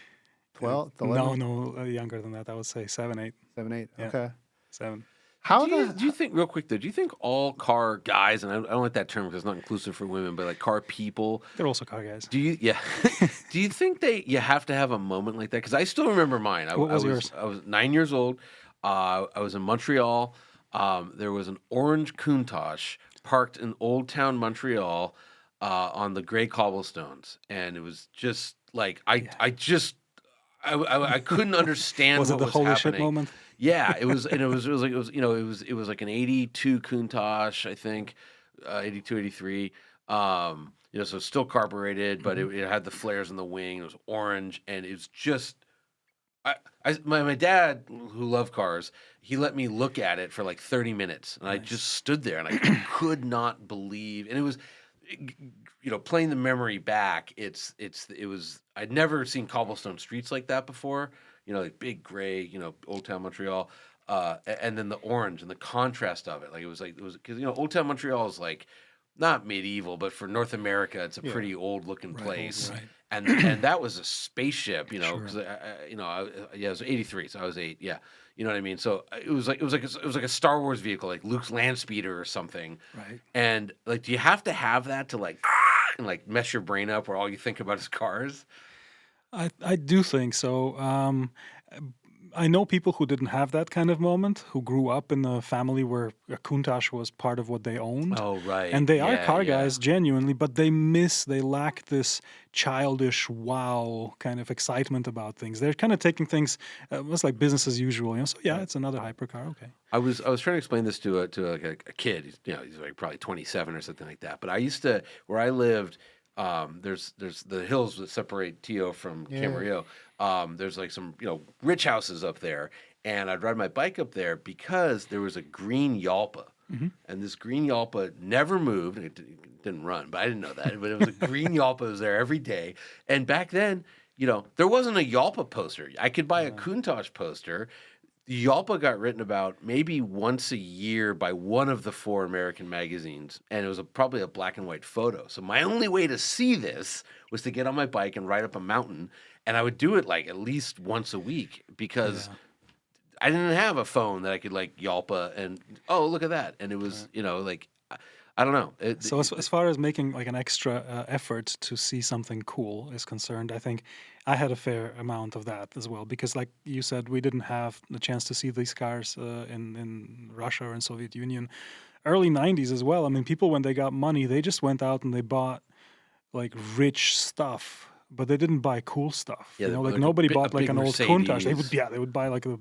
12? 11?
No, younger than that. I would say 7, 8.
7, 8.
Yeah.
Okay.
7.
Do you think, real quick though, do you think all car guys, and I don't like that term because it's not inclusive for women, but like car people,
They're also car guys.
do you think you have to have a moment like that? Because I still remember mine.
What was yours?
I was 9 years old. I was in Montreal. There was an orange Countach parked in Old Town Montreal on the gray cobblestones, and it was just like I couldn't understand
Was
what
it the
was
holy
happening.
shit moment?
Yeah, it was like an 82 Countach, I think, 82, 83. So still carbureted, but it had the flares in the wing. It was orange, and it was just. My dad, who loved cars, he let me look at it for like 30 minutes, and I just stood there, and I could not believe. And it was, playing the memory back. It was. I'd never seen cobblestone streets like that before. Like big gray, Old Town Montreal, and then the orange and the contrast of it. Like it was because Old Town Montreal is like not medieval, but for North America, it's a pretty old looking place.
Right.
And that was a spaceship, because
Sure.
it was 83, so I was 8. Yeah, you know what I mean. So it was like a Star Wars vehicle, like Luke's land speeder or something.
Right.
And like, do you have to have that to like and like mess your brain up, where all you think about is cars?
I do think so. I know people who didn't have that kind of moment, who grew up in a family where a Countach was part of what they owned.
Oh, right.
And they are
Yeah,
car
yeah.
guys, genuinely, but they lack this childish wow kind of excitement about things. They're kind of taking things, it's like business as usual. So yeah, it's another hypercar, okay.
I was trying to explain this to a kid. He's like probably 27 or something like that. But I used to, where I lived, there's the hills that separate Tio from Camarillo. There's like some rich houses up there, and I'd ride my bike up there because there was a green Yalpa, and this green Yalpa never moved. It didn't run, but I didn't know that. But it was a green Yalpa. It was there every day, and back then, there wasn't a Yalpa poster. I could buy a Countach poster. The Yalpa got written about maybe once a year by one of the 4 American magazines, and it was probably a black and white photo. So my only way to see this was to get on my bike and ride up a mountain, and I would do it like at least once a week because I didn't have a phone that I could like Yalpa and, oh, look at that. And it was, like, I don't know.
So as far as making like an extra effort to see something cool is concerned, I think I had a fair amount of that as well, because like you said, we didn't have the chance to see these cars in Russia or in Soviet Union. Early 90s as well. I mean, people, when they got money, they just went out and they bought like rich stuff, but they didn't buy cool stuff.
Yeah,
like nobody bought like an old Countach.
Mercedes.
They would buy like the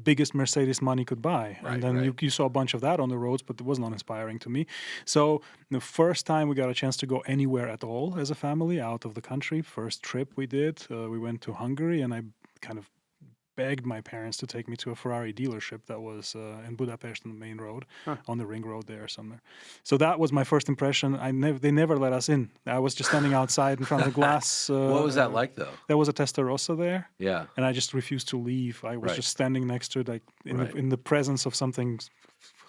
biggest Mercedes money could buy.
Right,
And then
right.
you saw a bunch of that on the roads, but it was not inspiring to me. So the first time we got a chance to go anywhere at all as a family out of the country, first trip we did, we went to Hungary, and I kind of begged my parents to take me to a Ferrari dealership that was in Budapest on the main road, on the ring road there somewhere. So that was my first impression. They never let us in. I was just standing outside in front of the glass.
what was that like, though?
There was a Testarossa there,
Yeah.
and I just refused to leave. I was
Right.
just standing next to it, like
Right.
in the presence of something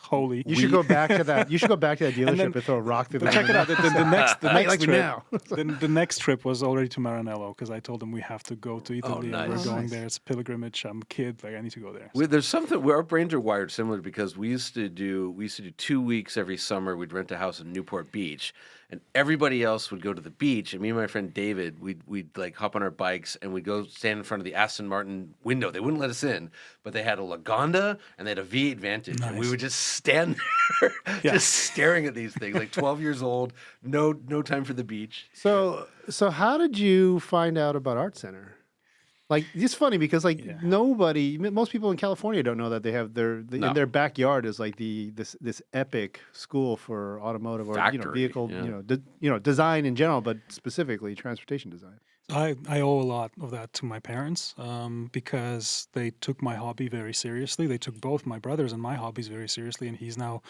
holy.
You should go back to that. You should go back to that dealership and throw a rock through the
But check it out. The next
like
trip,
now.
the next trip was already to Maranello, because I told them we have to go to Italy.
nice.
And we're going
Nice.
there. It's a pilgrimage. I'm a kid. Like, I need to go there.
There's something where our brains are wired similar, because we used to do 2 weeks every summer. We'd rent a house in Newport Beach, and everybody else would go to the beach. And me and my friend David, we'd like hop on our bikes and we'd go stand in front of the Aston Martin window. They wouldn't let us in, but they had a Lagonda and they had a V8 Vantage, and we
Nice.
would just stand there,
Yeah.
just staring at these things. Like 12 years old, no time for the beach.
So how did you find out about ArtCenter? Like, it's funny because most people in California don't know that they have
No.
in their backyard is like this epic school for automotive or
Factory,
vehicle
yeah.
design in general, but specifically transportation design.
I owe a lot of that to my parents because they took my hobby very seriously. They took both my brothers and my hobbies very seriously, and he's now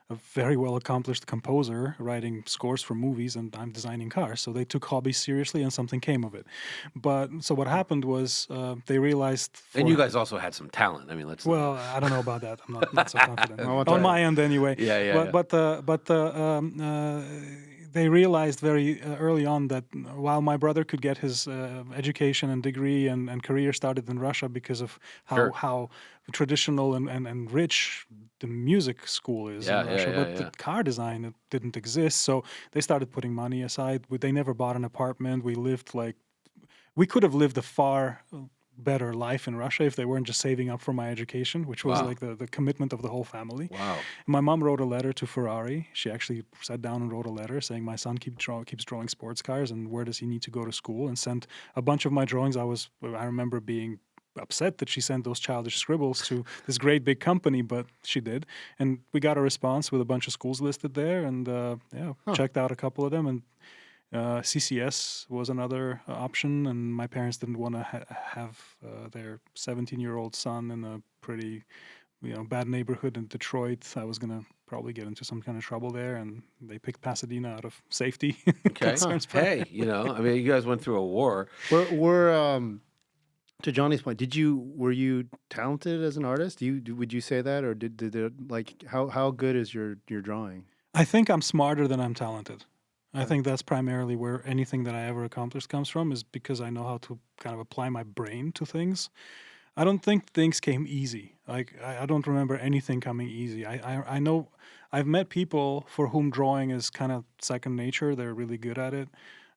a very well accomplished composer writing scores for movies, and I'm designing cars. So they took hobbies seriously, and something came of it. But so what happened was they realized.
And you guys also had some talent. I mean, let's.
Well, I don't know about that. I'm not so confident
want
on
to-
my end anyway.
Yeah.
But they realized very early on that while my brother could get his education and degree and career started in Russia because of how traditional and rich the music school is in Russia, but the car design, it didn't exist. So they started putting money aside. They never bought an apartment. We could have lived a far better life in Russia if they weren't just saving up for my education, which was like the commitment of the whole family.
Wow.
My mom wrote a letter to Ferrari. She actually sat down and wrote a letter saying my son keeps drawing sports cars and where does he need to go to school, and sent a bunch of my drawings. I remember being upset that she sent those childish scribbles to this great big company, but she did. And we got a response with a bunch of schools listed there, and checked out a couple of them. And CCS was another option, and my parents didn't want to have their 17-year-old son in a pretty, bad neighborhood in Detroit. I was gonna probably get into some kind of trouble there, and they picked Pasadena out of safety.
Okay. Hey, I mean, you guys went through a war.
We're to Johnny's point. Were you talented as an artist? Would you say that, or did it, like how good is your drawing?
I think I'm smarter than I'm talented. I think that's primarily where anything that I ever accomplished comes from, is because I know how to kind of apply my brain to things. I don't think things came easy. Like, I don't remember anything coming easy. I know I've met people for whom drawing is kind of second nature. They're really good at it.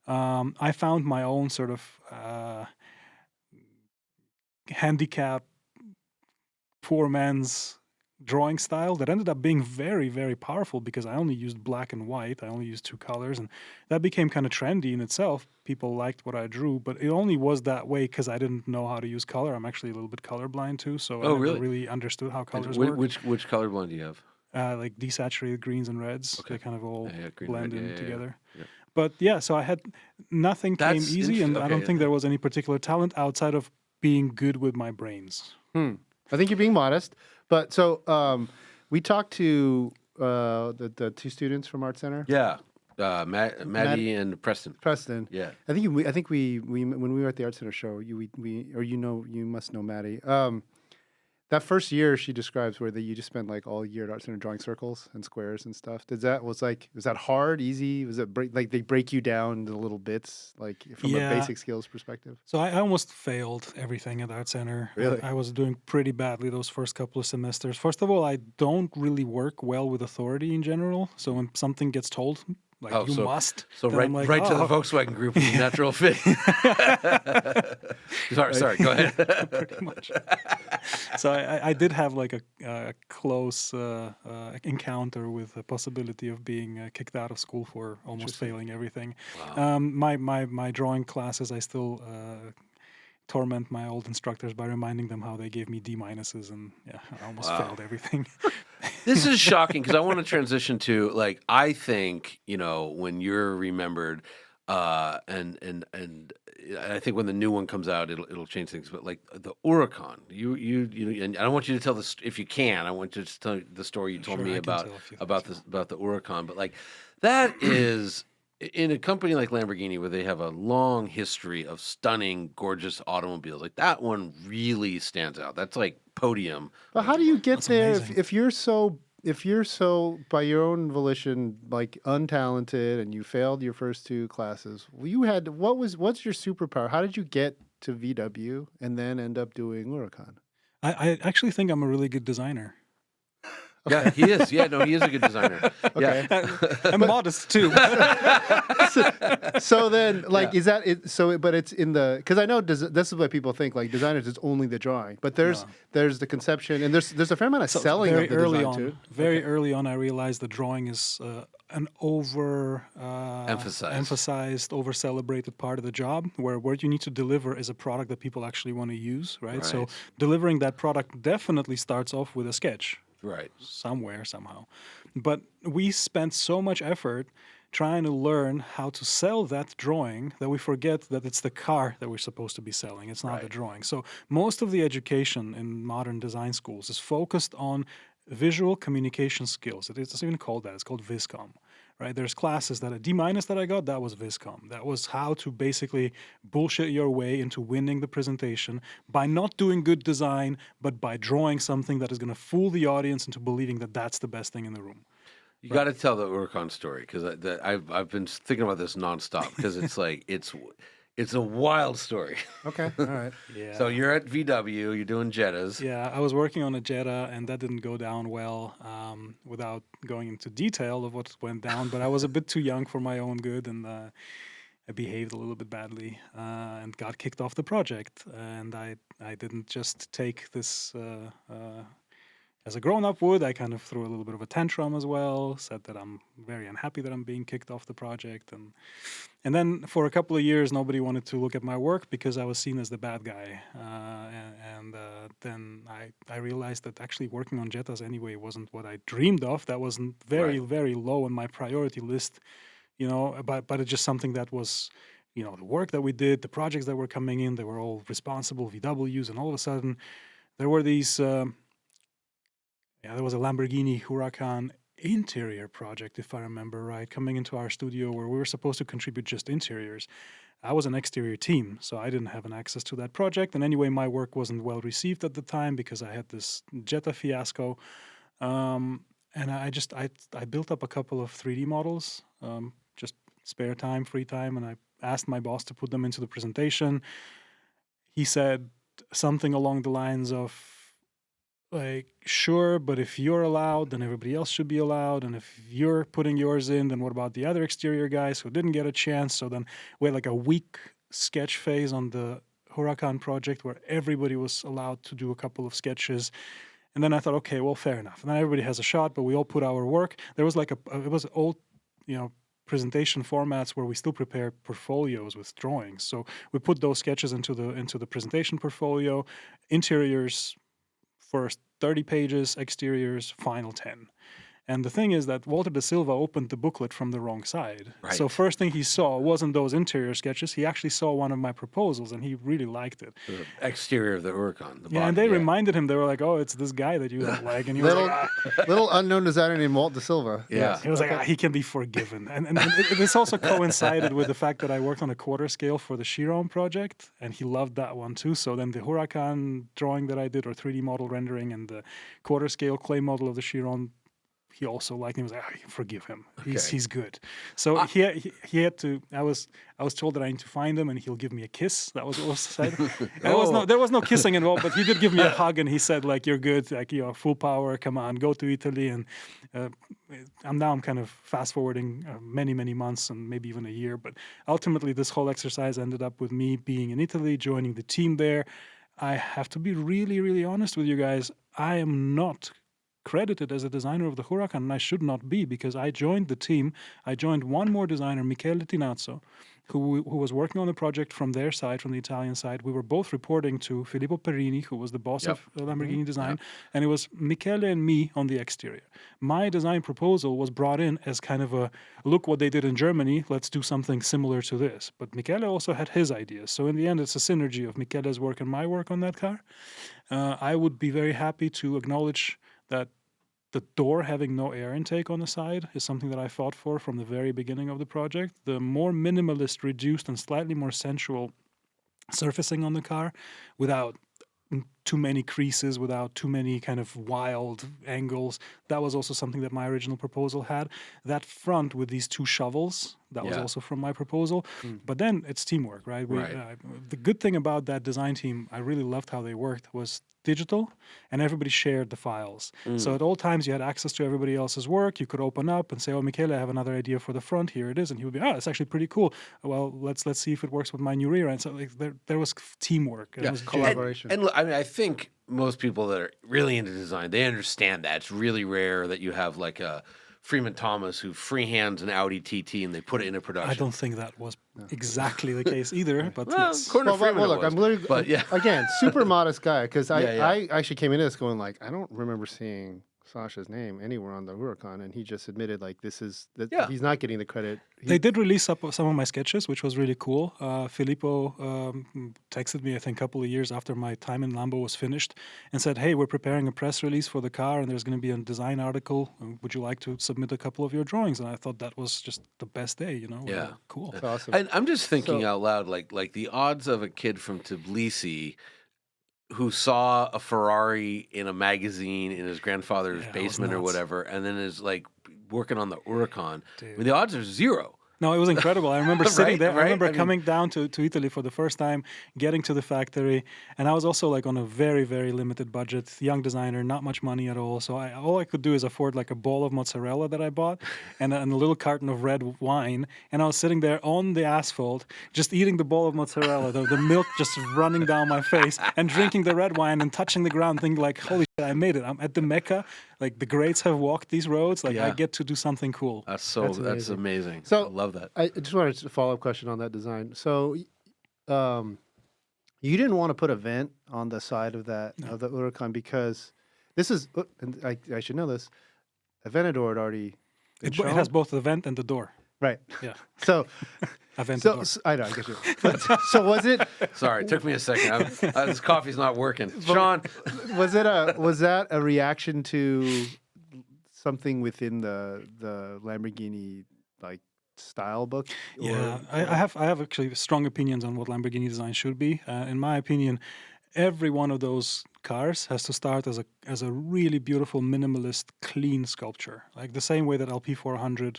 I found my own sort of handicap, poor man's drawing style that ended up being very, very powerful because I only used black and white. I only used two colors, and that became kind of trendy in itself. People liked what I drew, but it only was that way because I didn't know how to use color. I'm actually a little bit colorblind too, so I never really understood how colors work.
Which colorblind do you have?
Like desaturated greens and reds.
Okay.
They kind of all
green,
blend
red,
in together.
Yeah.
But so I had nothing came easy, and I don't think there was any particular talent outside of being good with my brains.
I think you're being modest. But so we talked to the two students from ArtCenter.
Yeah, Maddie and Preston. Yeah,
I think we when we were at the ArtCenter show, you must know Maddie. That first year she describes where you just spent like all year at ArtCenter drawing circles and squares and stuff. Was that hard, easy? Was it like they break you down into little bits, like from a basic skills perspective?
So I almost failed everything at ArtCenter.
Really?
I was doing pretty badly those first couple of semesters. First of all, I don't really work well with authority in general. So when something gets told, must.
So right to the Volkswagen Group is a natural fit. sorry, go ahead.
Pretty much. So I did have like a close encounter with the possibility of being kicked out of school for almost failing everything.
Wow.
My drawing classes, I still torment my old instructors by reminding them how they gave me D minuses, and I almost failed everything.
This is shocking because I want to transition to, like, I think, when you're remembered, and I think when the new one comes out, it'll change things. But like the Huracán, you and I don't want you to tell this if you can. I want you to tell the story you told me about the Huracán. But like that is in a company like Lamborghini, where they have a long history of stunning, gorgeous automobiles. Like that one really stands out. That's like podium.
But how do you get there if you're so by your own volition, like untalented, and you failed your first two classes? What's your superpower? How did you get to VW and then end up doing Huracán?
I actually think I'm a really good designer.
Okay. Yeah, he is. Yeah, no, he is a good designer.
Okay.
Yeah.
I'm modest too.
So then, like, is that it? So, but it's in the, because I know this is what people think. Like, designers is only the drawing, but there's the conception, and there's a fair amount of selling of the design too.
Very early on, I realized the drawing is an emphasized, over celebrated part of the job, where what you need to deliver is a product that people actually want to use, right? So delivering that product definitely starts off with a sketch.
Right.
Somewhere, somehow. But we spent so much effort trying to learn how to sell that drawing that we forget that it's the car that we're supposed to be selling. It's not the drawing. So most of the education in modern design schools is focused on visual communication skills. It's even called that. It's called VisCom. Right? There's classes that a D- that I got, that was VisCom. That was how to basically bullshit your way into winning the presentation by not doing good design, but by drawing something that is going to fool the audience into believing that that's the best thing in the room.
You got to tell the Huracán story because I've been thinking about this nonstop because it's like it's a wild story.
Okay, all right.
Yeah.
So you're at VW, you're doing Jettas.
Yeah, I was working on a Jetta, and that didn't go down well without going into detail of what went down. But I was a bit too young for my own good, and I behaved a little bit badly and got kicked off the project. And I didn't just take this as a grown-up would. I kind of threw a little bit of a tantrum as well, said that I'm very unhappy that I'm being kicked off the project. And then for a couple of years, nobody wanted to look at my work because I was seen as the bad guy. Then I realized that actually working on Jettas anyway wasn't what I dreamed of. That wasn't very low on my priority list, but it's just something that was, the work that we did, the projects that were coming in, they were all responsible VWs, and all of a sudden there were these... there was a Lamborghini Huracán interior project, if I remember right, coming into our studio where we were supposed to contribute just interiors. I was an exterior team, so I didn't have an access to that project. And anyway, my work wasn't well received at the time because I had this Jetta fiasco. And I built up a couple of 3D models, just spare time, free time, and I asked my boss to put them into the presentation. He said something along the lines of, like, sure, but if you're allowed, then everybody else should be allowed. And if you're putting yours in, then what about the other exterior guys who didn't get a chance? So then we had like a week sketch phase on the Huracán project where everybody was allowed to do a couple of sketches. And then I thought, okay, well, fair enough. And then everybody has a shot, but we all put our work. There was like it was old, presentation formats where we still prepare portfolios with drawings. So we put those sketches into the presentation portfolio, interiors, first 30 pages, exteriors, final 10. And the thing is that Walter da Silva opened the booklet from the wrong side.
Right.
So first thing he saw wasn't those interior sketches. He actually saw one of my proposals, and he really liked it.
The exterior of the Huracán. The
Yeah,
body,
and they reminded him, they were like, oh, it's this guy that you don't like. And he was like,
Little unknown designer named Walt da Silva.
Yeah.
he was like, he can be forgiven. And this also coincided with the fact that I worked on a quarter scale for the Chiron project, and he loved that one too. So then the Huracán drawing that I did, or 3D model rendering, and the quarter scale clay model of the Chiron, he also liked him. He was like, I can forgive him. He's good. So he had to. I was told that I need to find him and he'll give me a kiss. That was what was said. There was no kissing involved, but he did give me a hug and he said, like, you're good, like, full power. Come on, go to Italy. And I'm kind of fast forwarding many months and maybe even a year. But ultimately, this whole exercise ended up with me being in Italy, joining the team there. I have to be really honest with you guys. I am not credited as a designer of the Huracán, and I should not be, because I joined the team. I joined one more designer, Michele Tinazzo, who was working on the project from their side, from the Italian side. We were both reporting to Filippo Perini, who was the boss of Lamborghini Design, and it was Michele and me on the exterior. My design proposal was brought in as kind of a, look what they did in Germany, let's do something similar to this. But Michele also had his ideas. So in the end, it's a synergy of Michele's work and my work on that car. I would be very happy to acknowledge that the door having no air intake on the side is something that I fought for from the very beginning of the project. The more minimalist, reduced, and slightly more sensual surfacing on the car without too many creases, without too many kind of wild angles. That was also something that my original proposal had. That front with these two shovels, that was also from my proposal. But then it's teamwork, right? The good thing about that design team, I really loved how they worked, was digital, and everybody shared the files. So at all times you had access to everybody else's work. You could open up and say, oh, Michele, I have another idea for the front. Here it is. And he would be, it's actually pretty cool. Well, let's see if it works with my new rear end. So like, there was teamwork. It was
collaboration.
And I mean, I think most people that are really into design, they understand that. It's really rare that you have like a Freeman Thomas who freehands an Audi TT and they put it into production.
I don't think that was exactly the case either, but yes.
According to Freeman,
look, I'm literally,
but yeah.
again, super modest guy, because I
Yeah.
actually came into this going like, I don't remember seeing Sasha's name anywhere on the Huracán, and he just admitted like this is that
Yeah.
he's not getting the credit.
They did release some of my sketches, which was really cool. Filippo texted me, I think, a couple of years after my time in Lambo was finished and said, hey, we're preparing a press release for the car and there's going to be a design article. Would you like to submit a couple of your drawings? And I thought that was just the best day, you know?
Yeah.
Cool.
That's awesome.
And I'm just thinking
So-
out loud, like the odds of a kid from Tbilisi who saw a Ferrari in a magazine in his grandfather's
Yeah, that was
basement or
nuts.
whatever, and then is like working on the Huracán. I
Dude.
mean, the odds are zero.
No, it was incredible. I remember sitting
Right,
there.
right?
I remember
I mean-
coming down to Italy for the first time, getting to the factory, and I was also like on a very, very limited budget, young designer, not much money at all. So all I could do is afford like a bowl of mozzarella that I bought and a little carton of red wine. And I was sitting there on the asphalt, just eating the bowl of mozzarella, the milk just running down my face, and drinking the red wine and touching the ground, thinking like, holy shit, I made it. I'm at the Mecca. Like the greats have walked these roads. Like I
Yeah.
get to do something cool.
That's
That's
amazing.
So-
I love that.
I just wanted a follow-up question on that design. So, you didn't want to put a vent on the side of that of the Huracan because this is, and I should know this, Aventador had already been
It has both the vent and the door.
right.
Yeah,
So,
a vent
so
door.
I know, I get you. But, so was it
Sorry, it took me a second. This coffee's not working. Sean,
was that a reaction to something within the Lamborghini like style book?
Yeah, I have actually strong opinions on what Lamborghini design should be. In my opinion, every one of those cars has to start as a really beautiful, minimalist, clean sculpture. Like the same way that LP400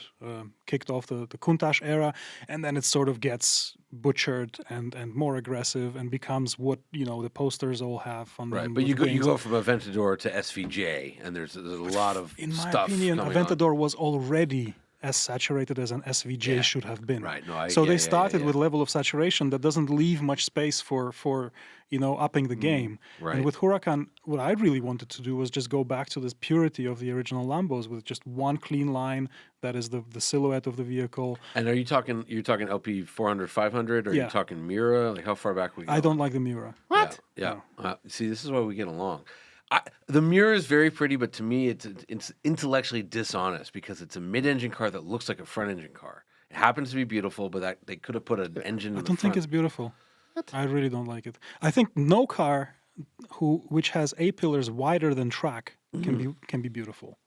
kicked off the Countach era, and then it sort of gets butchered and more aggressive and becomes what the posters all have on
right?
them.
But you
with
go
wings.
from Aventador to SVJ, and there's a lot of
In my
stuff
opinion,
coming on.
Aventador was already as saturated as an SVJ
Yeah.
should have been.
Right, no,
So
yeah,
they
yeah,
started
yeah.
with level of saturation that doesn't leave much space for upping the game.
right.
And with Huracan, what I really wanted to do was just go back to this purity of the original Lambos with just one clean line that is the silhouette of the vehicle.
And you're talking LP 400, 500, or are
Yeah.
you talking Miura? Like how far back we go?
I don't like the Miura.
What?
Yeah. See, this is why we get along. The Miura is very pretty, but to me, it's intellectually dishonest because it's a mid-engine car that looks like a front-engine car. It happens to be beautiful, but they could have put an engine in
I
the
don't think
front.
it's beautiful. I really don't like it. I think no car which has A-pillars wider than track can be beautiful.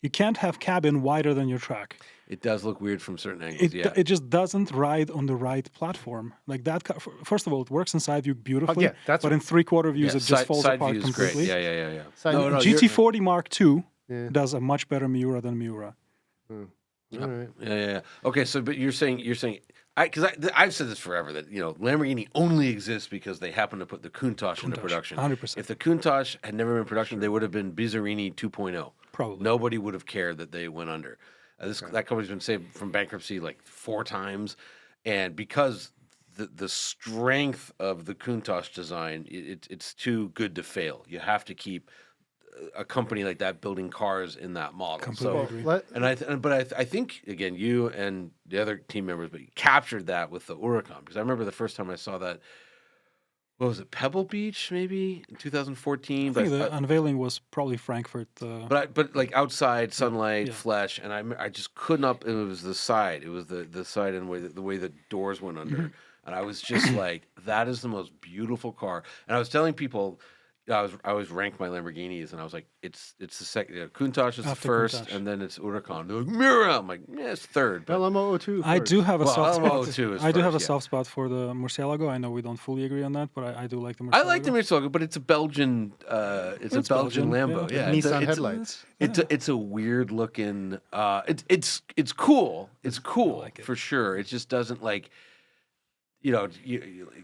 You can't have cabin wider than your track.
It does look weird from certain angles,
It just doesn't ride on the right platform. Like that car, first of all, it works inside view beautifully,
yeah, that's
but in three-quarter views it just falls
side
apart
view is
completely.
great. Yeah.
Side
No,
view-
no, you're-
GT40 Mark II
Yeah.
does a much better Miura than Miura.
All right.
Yeah. Okay, so but you're saying because I've said this forever that Lamborghini only exists because they happen to put the Countach into
Countach,
production.
100%.
If the Countach had never been in production, they would have been Bizzarini 2.0.
Probably.
Nobody would have cared that they went under. That company's been saved from bankruptcy like 4 times, and because the strength of the Countach design, it's too good to fail. You have to keep a company like that building cars in that model.
Completely
So,
agree.
I think again, you and the other team members, but you captured that with the Huracán, because I remember the first time I saw that. What was it, Pebble Beach, maybe in 2014?
I think the unveiling was probably Frankfurt.
But like outside, sunlight,
Yeah.
flesh, and I just couldn't up. It was the side. It was the side and the way the doors went under,
Mm-hmm.
and I was just like, that is the most beautiful car. And I was telling people. I always rank my Lamborghinis, and I was like, it's the second. Countach is the
After
first,
Countach.
and then it's Huracan. They're like, Miura. I'm like, yeah, it's third. But
LMO02.
I do have a
Well,
soft
Alamo
spot.
02 is
I do have a
first, yeah.
soft spot for the Murcielago. I know we don't fully agree on that, but I do like the Murcielago.
I like the Murcielago, but it's a Belgian. It's a
It's
Belgian
Belgian,
Lambo.
yeah.
Yeah,
Nissan
it's
headlights.
It's a weird looking. It's cool. It's cool
like it.
for sure. It just doesn't like.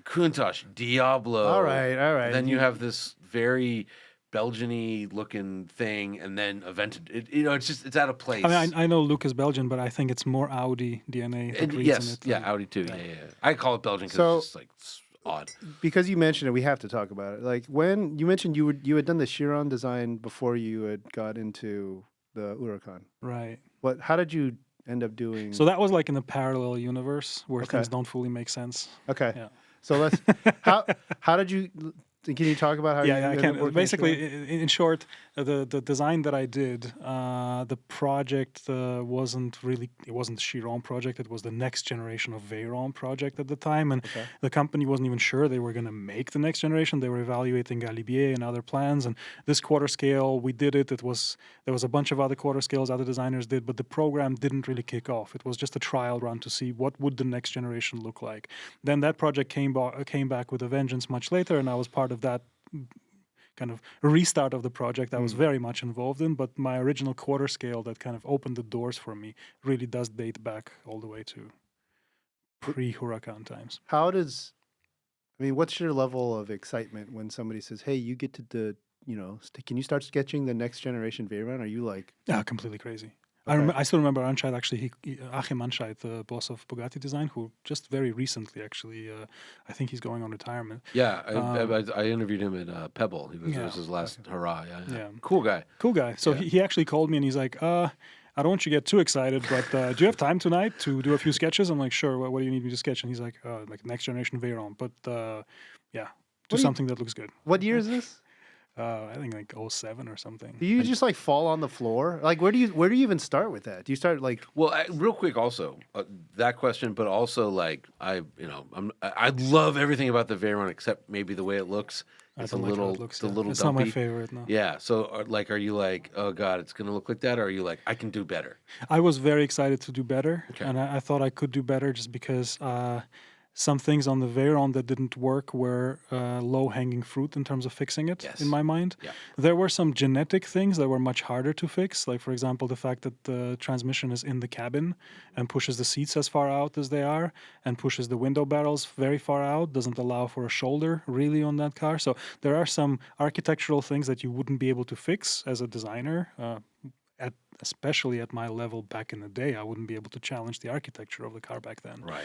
Countach, Diablo.
All right.
Then you have this very Belgian-y looking thing, and then Avented. It's out of place.
I mean, I know Luke is Belgian, but I think it's more Audi DNA that reads
yes,
in it.
yeah, Audi too. Yeah. I call it Belgian because
So-
it's just like it's odd.
Because you mentioned it, we have to talk about it. Like when you mentioned you had done the Chiron design before you had got into the Huracan.
Right.
How did you end up doing?
So that was like in a parallel universe where
Okay.
things don't fully make sense.
Okay.
Yeah.
So let's. How did you? Can you talk about how
Yeah,
you
yeah, I
ended up
can.
working
Basically,
at
in short, the design that I did, the project wasn't the Chiron project. It was the next generation of Veyron project at the time, and
Okay.
the company wasn't even sure they were going to make the next generation. They were evaluating Galibier and other plans, and this quarter scale, we did it. There was a bunch of other quarter scales other designers did, but the program didn't really kick off. It was just a trial run to see what would the next generation look like. Then that project came back with a vengeance much later, and I was part of that kind of restart of the project I was very much involved in, but my original quarter scale that kind of opened the doors for me really does date back all the way to pre-Huracán times.
What's your level of excitement when somebody says, "Hey, you get to can you start sketching the next generation Veyron?" Are you like,
Completely crazy.
Okay.
I still remember Anscheid, actually, Achim Anscheid, the boss of Bugatti Design, who just very recently, actually, I think he's going on retirement.
Yeah, I interviewed him at Pebble. It was his last hurrah. Yeah. Cool guy.
Cool guy. So he actually called me and he's like, I don't want you to get too excited, but do you have time tonight to do a few sketches? I'm like, sure. What do you need me to sketch? And he's like next generation Veyron. But do something that looks good.
what year is this?
I think like 07 or something.
Do you just like fall on the floor? Like, where do you even start with that? Do you start like?
Well, real quick, also that question, but also like I love everything about the Veyron except maybe the way it looks. It's a little,
it's
dumpy.
not my favorite. No.
Yeah. So, are you like, oh God, it's gonna look like that, or are you like, I can do better?
I was very excited to do better,
Okay.
and I thought I could do better just because some things on the Veyron that didn't work were low-hanging fruit in terms of fixing it, in my mind.
Yeah.
There were some genetic things that were much harder to fix, like, for example, the fact that the transmission is in the cabin and pushes the seats as far out as they are and pushes the window barrels very far out, doesn't allow for a shoulder, really, on that car. So there are some architectural things that you wouldn't be able to fix as a designer, especially at my level back in the day. I wouldn't be able to challenge the architecture of the car back then.
Right.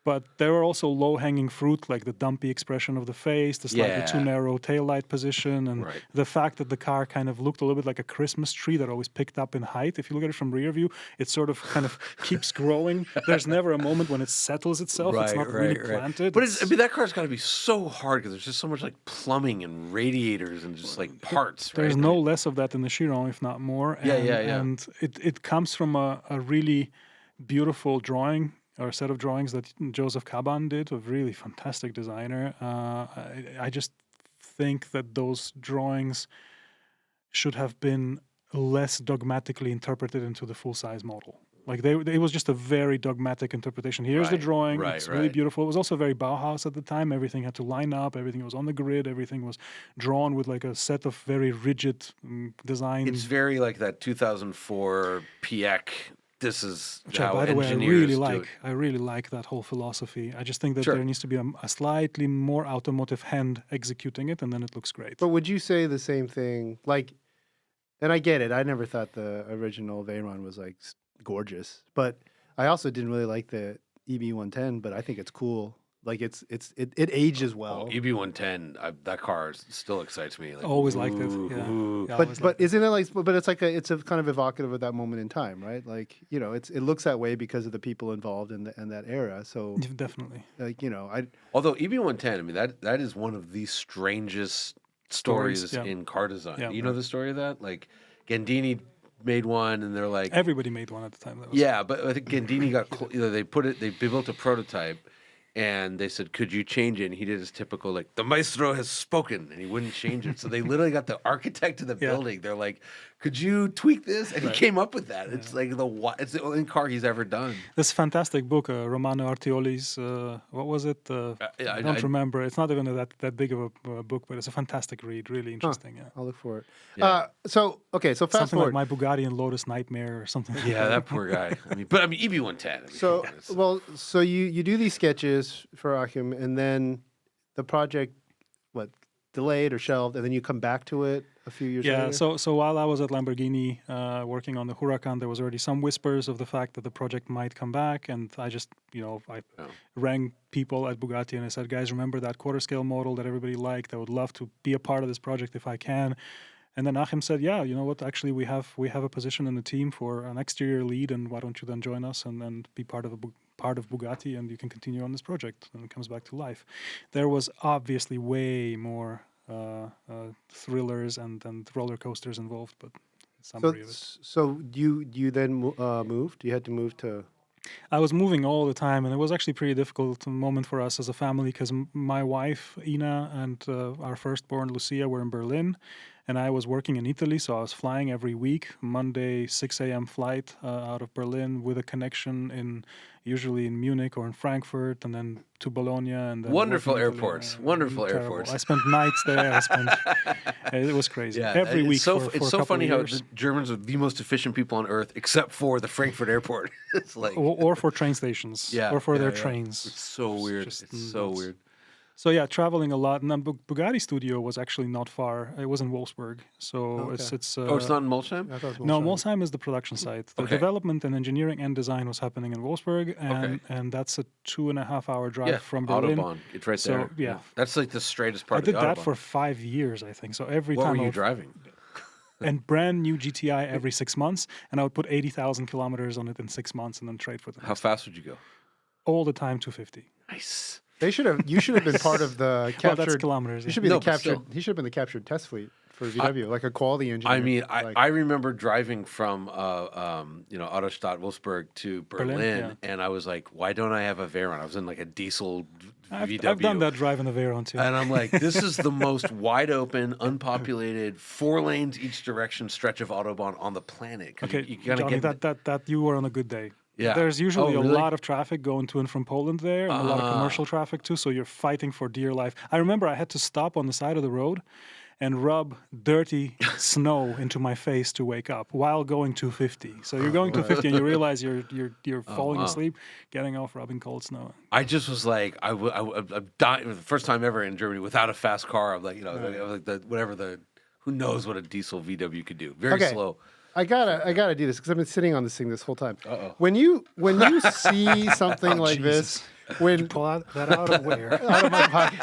But there were also low-hanging fruit, like the dumpy expression of the face, the slightly too narrow taillight position, and the fact that the car kind of looked a little bit like a Christmas tree that always picked up in height. If you look at it from rear view, it sort of kind of keeps growing. There's never a moment when it settles itself. It's not really planted.
But that car's got to be so hard because there's just so much like plumbing and radiators and just like parts.
There's no less of that in the Chiron, if not more. And it comes from a really beautiful drawing, or a set of drawings that Joseph Caban did, a really fantastic designer. I just think that those drawings should have been less dogmatically interpreted into the full-size model. Like it was just a very dogmatic interpretation. Here's the drawing. It's really beautiful. It was also very Bauhaus at the time. Everything had to line up. Everything was on the grid. Everything was drawn with like a set of very rigid design.
It's very like that 2004 PX. This is
which,
how
by the way,
engineers
I really like that whole philosophy. I just think that there needs to be a slightly more automotive hand executing it, and then it looks great.
But would you say the same thing? Like, and I get it. I never thought the original Veyron was like gorgeous, but I also didn't really like the EB110. But I think it's cool. Like it ages well.
EB110, that car still excites me. Like,
always liked it. Yeah.
But isn't it like? But it's like it's a kind of evocative of that moment in time, right? Like it looks that way because of the people involved in that era. So
definitely,
like
although EB110, I mean that is one of the strangest stories in car design.
Yeah,
you know the story of that? Like Gandini made one, and they're like
everybody made one at the time.
But I think Gandini got they built a prototype. And they said, could you change it? And he did his typical, like, the maestro has spoken. And he wouldn't change it. So they literally got the architect of the building. They're like, could you tweak this? And he came up with that. It's like it's the only car he's ever done.
This fantastic book, Romano Artioli's, what was it? I don't remember. It's not even that big of a book, but it's a fantastic read. Really interesting. Yeah.
I'll look for it.
Yeah.
So fast
something
forward.
like my Bugatti and Lotus Nightmare or something.
Yeah, that poor guy. I mean EB110.
So you do these sketches for Achim, and then the project delayed or shelved, and then you come back to it a few years later?
Yeah, so while I was at Lamborghini working on the Huracán, there was already some whispers of the fact that the project might come back, and I just, I rang people at Bugatti and I said, guys, remember that quarter scale model that everybody liked? I would love to be a part of this project if I can. And then Achim said, yeah, you know what, actually we have a position in the team for an exterior lead, and why don't you then join us and be part of Bugatti, and you can continue on this project, and it comes back to life. There was obviously way more thrillers and roller coasters involved, but
So,
summary of it.
so you then moved? You had to move to.
I was moving all the time, and it was actually pretty difficult moment for us as a family because my wife Ina and our firstborn Lucia were in Berlin, and I was working in Italy, so I was flying every week. Monday 6 a.m. flight out of Berlin with a connection usually in Munich or in Frankfurt, and then to Bologna. And then
Wonderful
working in Italy.
airports. Wonderful
Terrible.
airports.
I spent nights there. It was crazy.
Yeah,
Every week.
It's so,
for
it's
a
so
couple
funny
of
how
years.
the Germans are the most efficient people on earth, except for the Frankfurt airport. It's like,
Or for train stations,
yeah,
or for their
yeah.
trains.
It's so weird.
just
It's so
nuts.
weird.
So yeah, traveling a lot. And then Bugatti studio was actually not far. It was in Wolfsburg. So
Okay.
it's
Oh, it's not in Molsheim?
I thought it was
no,
Molsheim.
Molsheim is the production site. The
Okay.
development and engineering and design was happening in Wolfsburg, and that's a 2.5-hour drive
Yeah,
from Berlin.
Autobahn. It's right
So,
there.
yeah.
That's like the straightest part
I
of the
did that
Autobahn.
for 5 years, I think. So every
What
time
were
I
you
would-
driving?
and brand new GTI every 6 months, and I would put 80,000 kilometers on it in 6 months and then trade for them.
How fast would you go?
All the time 250.
Nice.
You should have been part of the
Well, that's
captured.
kilometers.
You
Yeah.
should be
No,
the
but
captured.
still.
He should have been the captured test fleet for VW, like a quality engineer.
I mean,
like,
I remember driving from Autostadt Wolfsburg to Berlin,
yeah.
and I was like, why don't I have a Veyron? I was in like a diesel VW.
I've done that drive in the Veyron too.
And I'm like, this is the most wide open, unpopulated, 4 lanes each direction stretch of Autobahn on the planet. 'Cause
Okay,
you gotta
Johnny,
get
that you were on a good day.
Yeah.
There's usually
Oh,
a
really?
lot of traffic going to and from Poland there, and a lot of commercial traffic too. So you're fighting for dear life. I remember I had to stop on the side of the road and rub dirty snow into my face to wake up while going 250. So you're going 250 and you realize you're falling
wow.
asleep, getting off, rubbing cold snow.
I just was like, I'm dying. It was the first time ever in Germany without a fast car. I'm like, who knows what a diesel VW could do? Very
Okay.
slow.
I gotta do this because I've been sitting on this thing this whole time.
Uh-oh.
When you see something like this, when
Pull that out of where?
out of my pocket.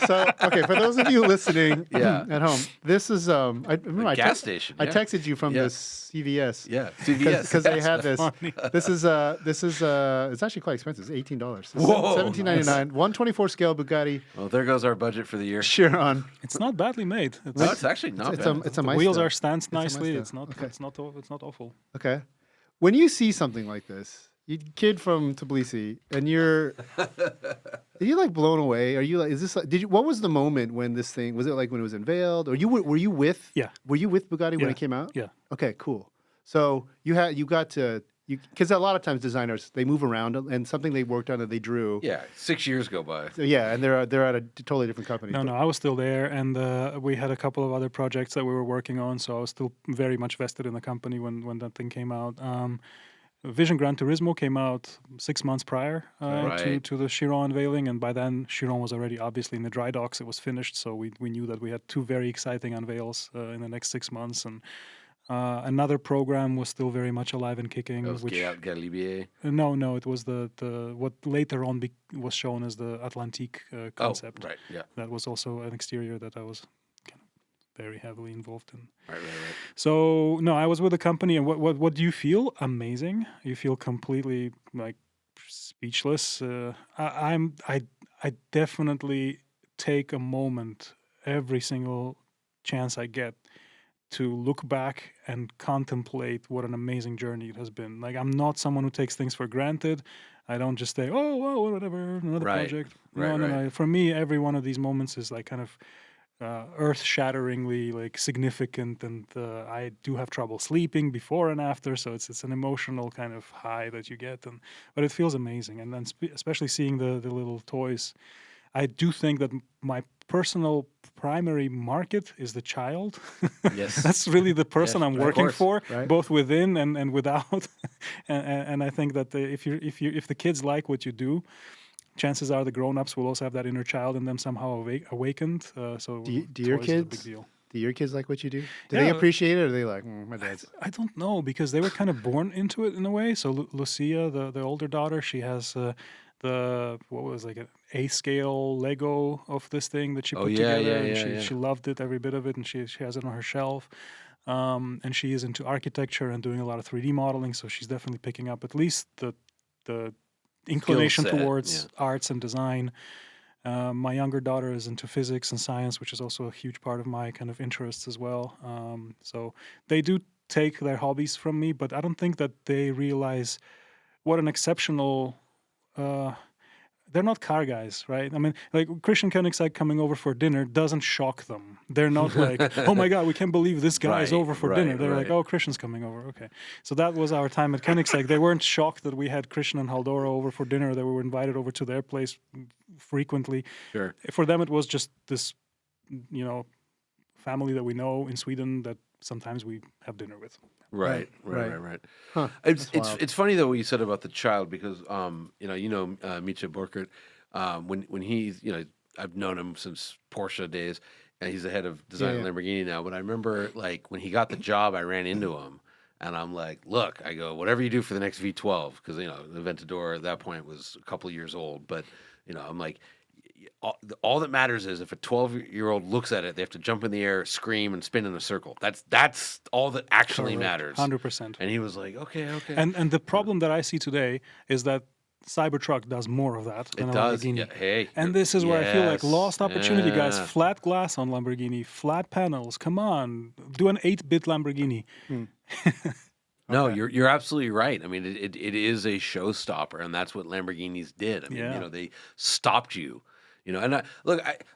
So, okay, for those of you listening
Yeah.
at home, this is I remember I
gas station,
I
yeah.
texted you from
Yeah.
this CVS.
Yeah, CVS.
Because they had this.
funny.
This is it's actually quite expensive. It's $18.
Whoa,
$17.99. 124 scale Bugatti
Well, there goes our budget for the year.
Chiron.
It's not badly made.
No, it's actually not
It's
bad.
a
The
Maestro.
wheels are stanced
a
nicely.
Maestro. Okay.
It's not awful.
Okay. When you see something like this, you kid from Tbilisi, and are you like blown away? Are you like, is this like, what was the moment when this thing, was it like when it was unveiled? Or were you with,
Yeah.
were you with Bugatti when
Yeah.
it came out?
Yeah.
Okay, cool. So because a lot of times designers, they move around and something they worked on that they drew.
Yeah, 6 years go by.
So yeah, and they're at a totally different company.
No, I was still there, and we had a couple of other projects that we were working on, so I was still very much vested in the company when that thing came out. Vision Gran Turismo came out 6 months prior
Right.
to the Chiron unveiling, and by then Chiron was already obviously in the dry docks. It was finished, so we knew that we had 2 very exciting unveils in the next 6 months, and another program was still very much alive and kicking.
That was Galibier.
No, it was the what later on was shown as the Atlantique concept.
Oh, right, yeah.
That was also an exterior that I was kind of very heavily involved in.
Right.
So no, I was with the company, and what do you feel? Amazing. You feel completely like speechless. I definitely take a moment every single chance I get to look back and contemplate what an amazing journey it has been. Like, I'm not someone who takes things for granted. I don't just say, oh, well, whatever, another
Right.
project.
Right,
No. For me, every one of these moments is like kind of earth-shatteringly like significant, and I do have trouble sleeping before and after, so it's an emotional kind of high that you get, but it feels amazing. And then especially seeing the little toys, I do think that my personal primary market is the child.
Yes.
That's really the person I'm
of
working
course,
for,
right.
both within and without. and I think that if the kids like what you do, chances are the grown-ups will also have that inner child in them somehow awakened. So
Do your
toys is a big
kids?
deal.
Do your kids like what you do? Do
Yeah.
they appreciate it, or are they like, my dad's?
I don't know, because they were kind of born into it in a way. So Lucia, the older daughter, she has an A-scale Lego of this thing that she put together, and she loved it, every bit of it, and she has it on her shelf. And she is into architecture and doing a lot of 3D modeling, so she's definitely picking up at least the inclination
set,
towards arts and design. My younger daughter is into physics and science, which is also a huge part of my kind of interests as well. So they do take their hobbies from me, but I don't think that they realize what an exceptional. They're not car guys, right? I mean, like Christian Koenigsegg coming over for dinner doesn't shock them. They're not like, oh my God, we can't believe this guy is over for dinner. They're like, oh, Christian's coming over. Okay. So that was our time at Koenigsegg. They weren't shocked that we had Christian and Haldora over for dinner. They were invited over to their place frequently.
Sure.
For them, it was just this, family that we know in Sweden that sometimes we have dinner with.
Right.
Huh,
It's funny though what you said about the child because Mitja Burkert when he's I've known him since Porsche days and he's the head of design at Lamborghini now. But I remember like when he got the job, I ran into him and I'm like, look, I go whatever you do for the next V12 because the Aventador at that point was a couple years old, but I'm like. All that matters is if a 12-year-old looks at it, they have to jump in the air, scream, and spin in a circle. That's all that actually matters.
100%.
And he was like, okay.
And the problem that I see today is that Cybertruck does more of that than
It
a
does.
Lamborghini.
Yeah. Hey.
And this is where I feel like lost opportunity, guys.
Yeah.
Flat glass on Lamborghini, flat panels. Come on, do an 8-bit Lamborghini.
No, you're absolutely right. I mean, it is a showstopper, and that's what Lamborghinis did. I mean, they stopped you. And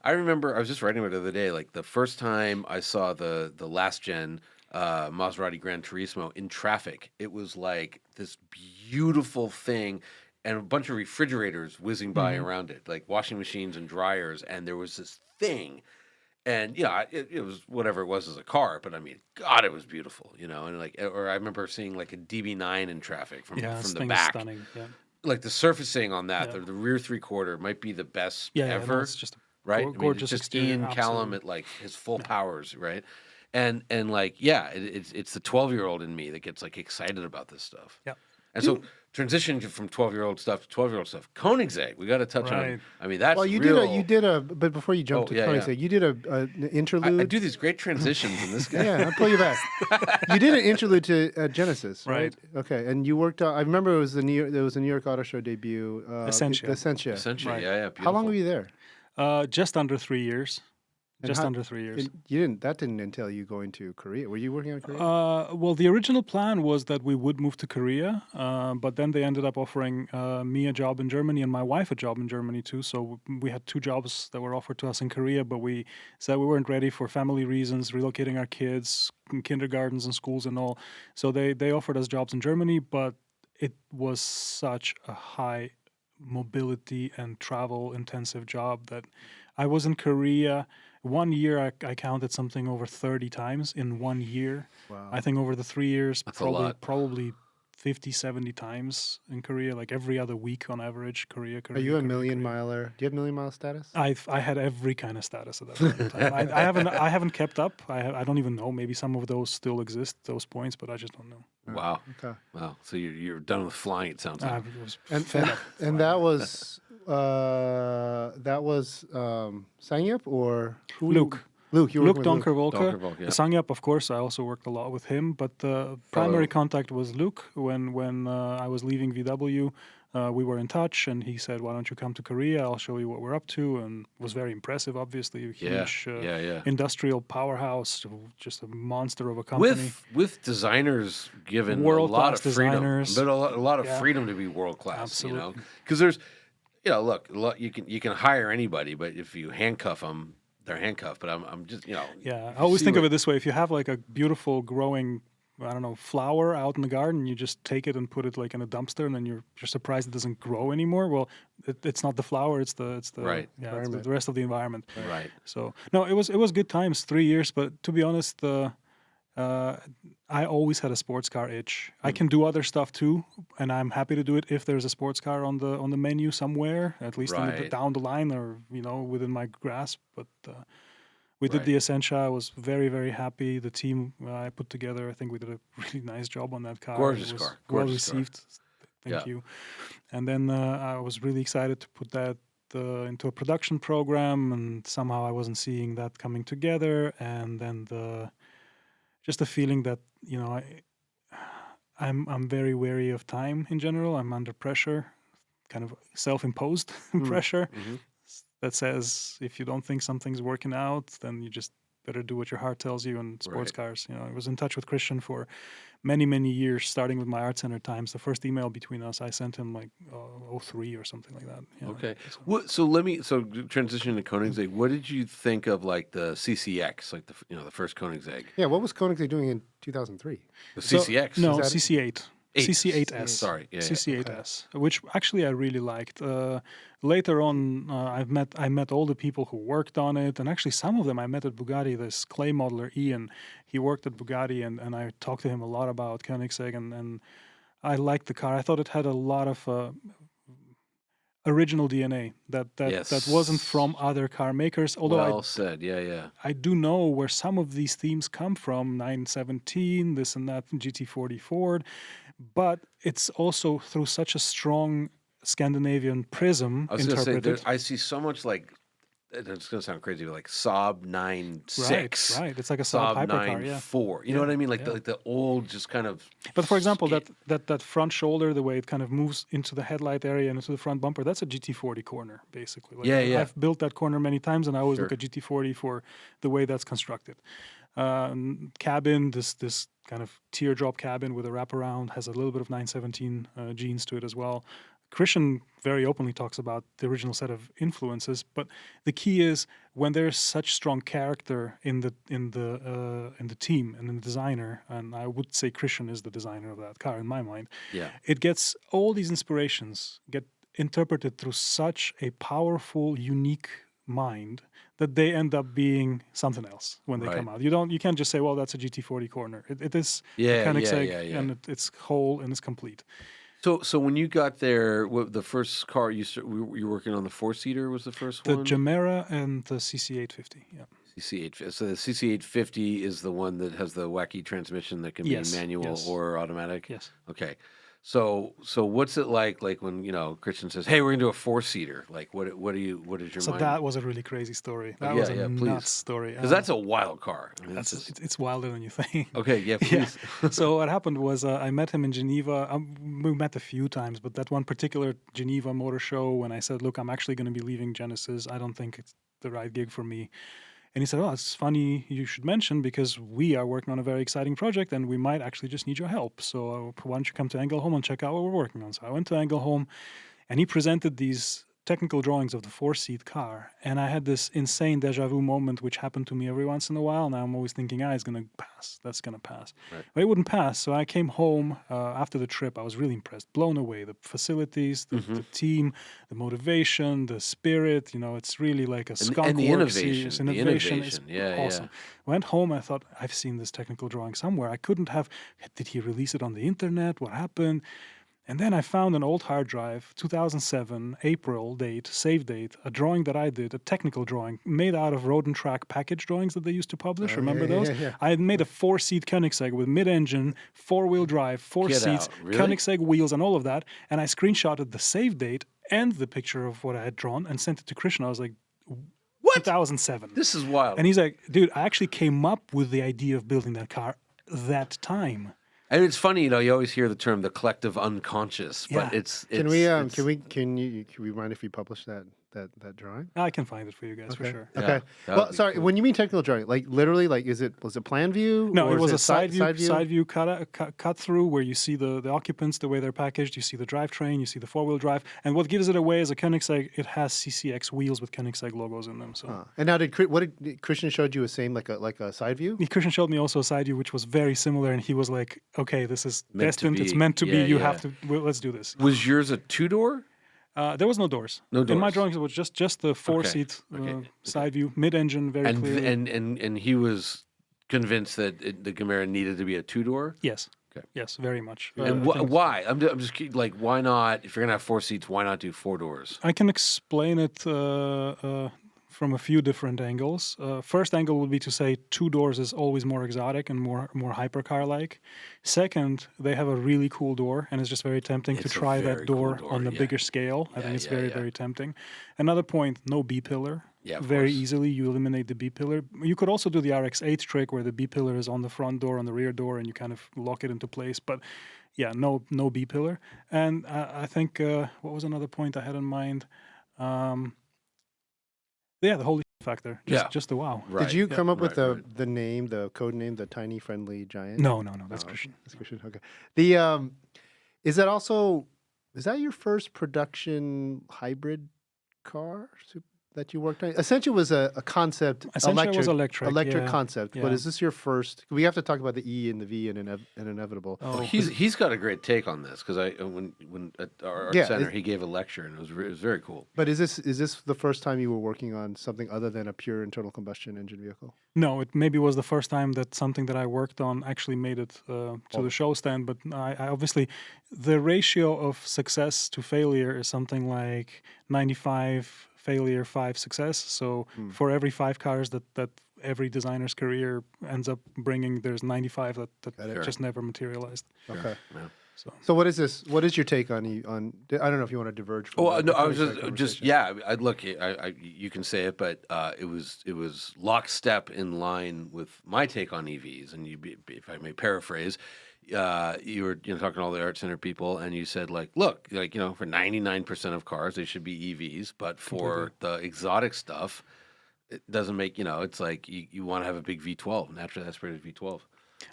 I remember I was just writing about it the other day. Like the first time I saw the last gen Maserati Gran Turismo in traffic, it was like this beautiful thing, and a bunch of refrigerators whizzing by around it, like washing machines and dryers, and there was this thing, and it was whatever it was as a car, but I mean, God, it was beautiful, and or I remember seeing like a DB9 in traffic from the back.
Stunning. Yeah.
Like the surfacing on that, the rear 3/4 might be the best ever.
No, it's just
right?
gorgeous
it's just
exterior,
Ian Callum at like his full powers, right? And like it's the 12-year-old in me that gets like excited about this stuff.
Yeah.
And so transition from 12-year-old stuff to 12-year-old stuff. Koenigsegg, we got to touch on. I mean, that's
but before you jump to Koenigsegg, you did an interlude.
I do these great transitions in this guy.
Yeah, I'll pull you back. You did an interlude to Genesis, right? Okay, and you worked on. I remember it was the New York Auto Show debut.
Essentia.
Essentia,
Right.
yeah. Beautiful.
How long were you there?
Just under 3 years. Under 3 years.
That didn't entail you going to Korea. Were you working on Korea?
Well, the original plan was that we would move to Korea, but then they ended up offering me a job in Germany and my wife a job in Germany too. So we had 2 jobs that were offered to us in Korea, but we said we weren't ready for family reasons, relocating our kids, kindergartens and schools and all. So they offered us jobs in Germany, but it was such a high mobility and travel intensive job that I was in Korea. 1 year, I counted something over 30 times in 1 year.
Wow.
I think over the 3 years,
That's a lot.
probably 50, 70 times in Korea, like every other week on average, Korea.
Are you a million miler? Do you have million mile status?
I had every kind of status at that point in time. I haven't kept up. I don't even know. Maybe some of those still exist, those points, but I just don't know.
Wow.
Okay.
Wow. So you're done with flying, it sounds like.
And that was Sangyup or who?
Luke.
Luke, you were
Luke
working with
Donker-Volker.
Donker-Volker, yeah.
Sangyup, of course, I also worked a lot with him, but the primary contact was Luke. When I was leaving VW, we were in touch, and he said, "Why don't you come to Korea? I'll show you what we're up to." And it was very impressive, obviously. A huge industrial powerhouse, just a monster of a company.
With designers given a
World-class
lot of freedom,
designers.
but a lot of freedom to be world class.
Absolutely.
Because there's, look, you can hire anybody, but if you handcuff them, they're handcuffed. But I'm just,
Yeah, I always think of it this way: if you have like a beautiful growing, flower out in the garden, you just take it and put it like in a dumpster, and then you're surprised it doesn't grow anymore. Well, it's not the flower; it's the
Right.
it's the rest of the environment.
Right.
So no, it was good times, 3 years. But to be honest, I always had a sports car itch. I can do other stuff too, and I'm happy to do it if there's a sports car on the menu somewhere, at least down the line or within my grasp. But we did the Essentia. I was very, very happy. The team I put together, I think we did a really nice job on that car.
Gorgeous
it was
car.
Well
Gorgeous
received. Thank you. And then I was really excited to put that into a production program, and somehow I wasn't seeing that coming together. And then just the feeling that I'm very wary of time in general. I'm under pressure, kind of self-imposed pressure. that says if you don't think something's working out, then you just better do what your heart tells you. And sports cars, I was in touch with Christian for many, many years, starting with my ArtCenter times. The first email between us, I sent him like 03 or something like that.
Okay. So transition to Koenigsegg. What did you think of like the CCX, like the first Koenigsegg?
Yeah, what was Koenigsegg doing in 2003?
The CCX?
No, CC8. CC8S.
Sorry,
CC8S, which actually I really liked. Later on, I met all the people who worked on it, and actually some of them I met at Bugatti. This clay modeler Ian, he worked at Bugatti, and I talked to him a lot about Koenigsegg, and I liked the car. I thought it had a lot of original DNA that wasn't from other car makers. Although
said,
I do know where some of these themes come from, 917, this and that, GT40 Ford, but it's also through such a strong Scandinavian prism
I was going to
interpreted.
say, I see so much like, it's going to sound crazy, but like Saab 9.6.
Right. It's like a Saab Hypercar,
9.4. You know what I mean? Like the old, just kind of.
But for example, that front shoulder, the way it kind of moves into the headlight area and into the front bumper, that's a GT40 corner, basically. Like, I've built that corner many times, and I always look at GT40 for the way that's constructed. Cabin, this kind of teardrop cabin with a wraparound, has a little bit of 917 genes to it as well. Christian very openly talks about the original set of influences, but the key is when there's such strong character in the team and in the designer, and I would say Christian is the designer of that car in my mind.
Yeah,
it gets all these inspirations get interpreted through such a powerful, unique mind that they end up being something else when they come out. You can't just say, well, that's a GT40 corner. It is Koenigsegg, and it's whole and it's complete.
So when you got there, the first car you were working on, the 4-seater was the first one?
The Gemera and the CC850, yeah.
CC850. So the CC850 is the one that has the wacky transmission that can be manual or automatic?
Yes.
Okay. So what's it like when Christian says, "Hey, we're gonna do a 4-seater"? Like what is your mind?
So that was a really crazy story. That was a nuts story.
Because that's a wild car. I mean,
it's wilder than you think.
Okay, yeah, please.
So what happened was I met him in Geneva. We met a few times, but that one particular Geneva motor show, when I said, "Look, I'm actually going to be leaving Genesis. I don't think it's the right gig for me." And he said, "Oh, it's funny you should mention, because we are working on a very exciting project and we might actually just need your help. So why don't you come to Engelholm and check out what we're working on?" So I went to Engelholm, and he presented these technical drawings of the 4-seat car. And I had this insane deja vu moment, which happened to me every once in a while. Now I'm always thinking, it's going to pass. That's going to pass. Right. But it wouldn't pass. So I came home after the trip. I was really impressed, blown away. The facilities, the team, the motivation, the spirit. It's really like a skunk
and the
work
innovation.
series.
The innovation
is
Yeah.
awesome. Went home. I thought, I've seen this technical drawing somewhere. I couldn't have. Did he release it on the internet? What happened? And then I found an old hard drive, 2007, April date, save date, a drawing that I did, a technical drawing made out of Road and Track package drawings that they used to publish. Remember those?
Yeah.
I had made a 4-seat Koenigsegg with mid-engine, 4-wheel drive, 4 seats,
really?
Koenigsegg wheels and all of that. And I screenshotted the save date and the picture of what I had drawn and sent it to Christian. I was like,
what?
2007.
This is wild.
And he's like, dude, I actually came up with the idea of building that car that time.
And it's funny, you always hear the term the collective unconscious, but it's
Can you mind if we publish that drawing?
I can find it for you guys for sure.
Okay.
Yeah,
Well, sorry. Cool. When you mean technical drawing, like literally, like was it plan view?
No,
or
it was
is
a side view cut through where you see the occupants, the way they're packaged. You see the drivetrain, you see the 4-wheel drive, and what gives it away is a Koenigsegg. It has CCX wheels with Koenigsegg logos in them. So.
And now, did Christian showed you a same like a side view?
Christian showed me also a side view, which was very similar, and he was like, "Okay, this is destined. It's meant to be. You have to. Let's do this."
Was yours a 2-door?
There was no doors.
No doors.
In my drawings, it was just the 4-seat side view, mid-engine, very clear.
And he was convinced that the Gemera needed to be a 2-door?
Yes.
Okay.
Yes, very much.
And why? I'm just like, why not? If you're gonna have 4 seats, why not do 4 doors?
I can explain it from a few different angles. First angle would be to say 2 doors is always more exotic and more hypercar-like. Second, they have a really cool door, and it's just very tempting to try that door on a bigger scale. I think it's very tempting. Another point, no B-pillar.
Yeah,
very easily you eliminate the B-pillar. You could also do the RX-8 trick where the B-pillar is on the front door, on the rear door, and you kind of lock it into place. But yeah, no B-pillar. And I think, what was another point I had in mind? Yeah, the holy factor. Just the wow.
Right.
Did you come up with
right.
the name, the code name, the tiny friendly giant?
No, that's Christian.
That's Christian. Okay. The is that your first production hybrid car that you worked on? Essentia was a concept.
Essentia was electric
concept. But is this your first? We have to talk about the E and the V and InEVitable.
Oh, he's got a great take on this because when at our art center he gave a lecture and it was very cool.
But is this the first time you were working on something other than a pure internal combustion engine vehicle?
No, it maybe was the first time that something that I worked on actually made it to the show stand. But I obviously, the ratio of success to failure is something like 95 failure, 5 success. So for every 5 cars that every designer's career ends up bringing, there's 95 that just never materialized.
Okay.
Yeah.
So what is this? What is your take on? I don't know if you want to diverge from.
Well, no, I was just I look. You can say it, but it was lockstep in line with my take on EVs. And if I may paraphrase, you were talking to all the art center people, and you said look, for 99% of cars they should be EVs, but for the exotic stuff, it doesn't make it's like you want to have a big V12, naturally aspirated V12.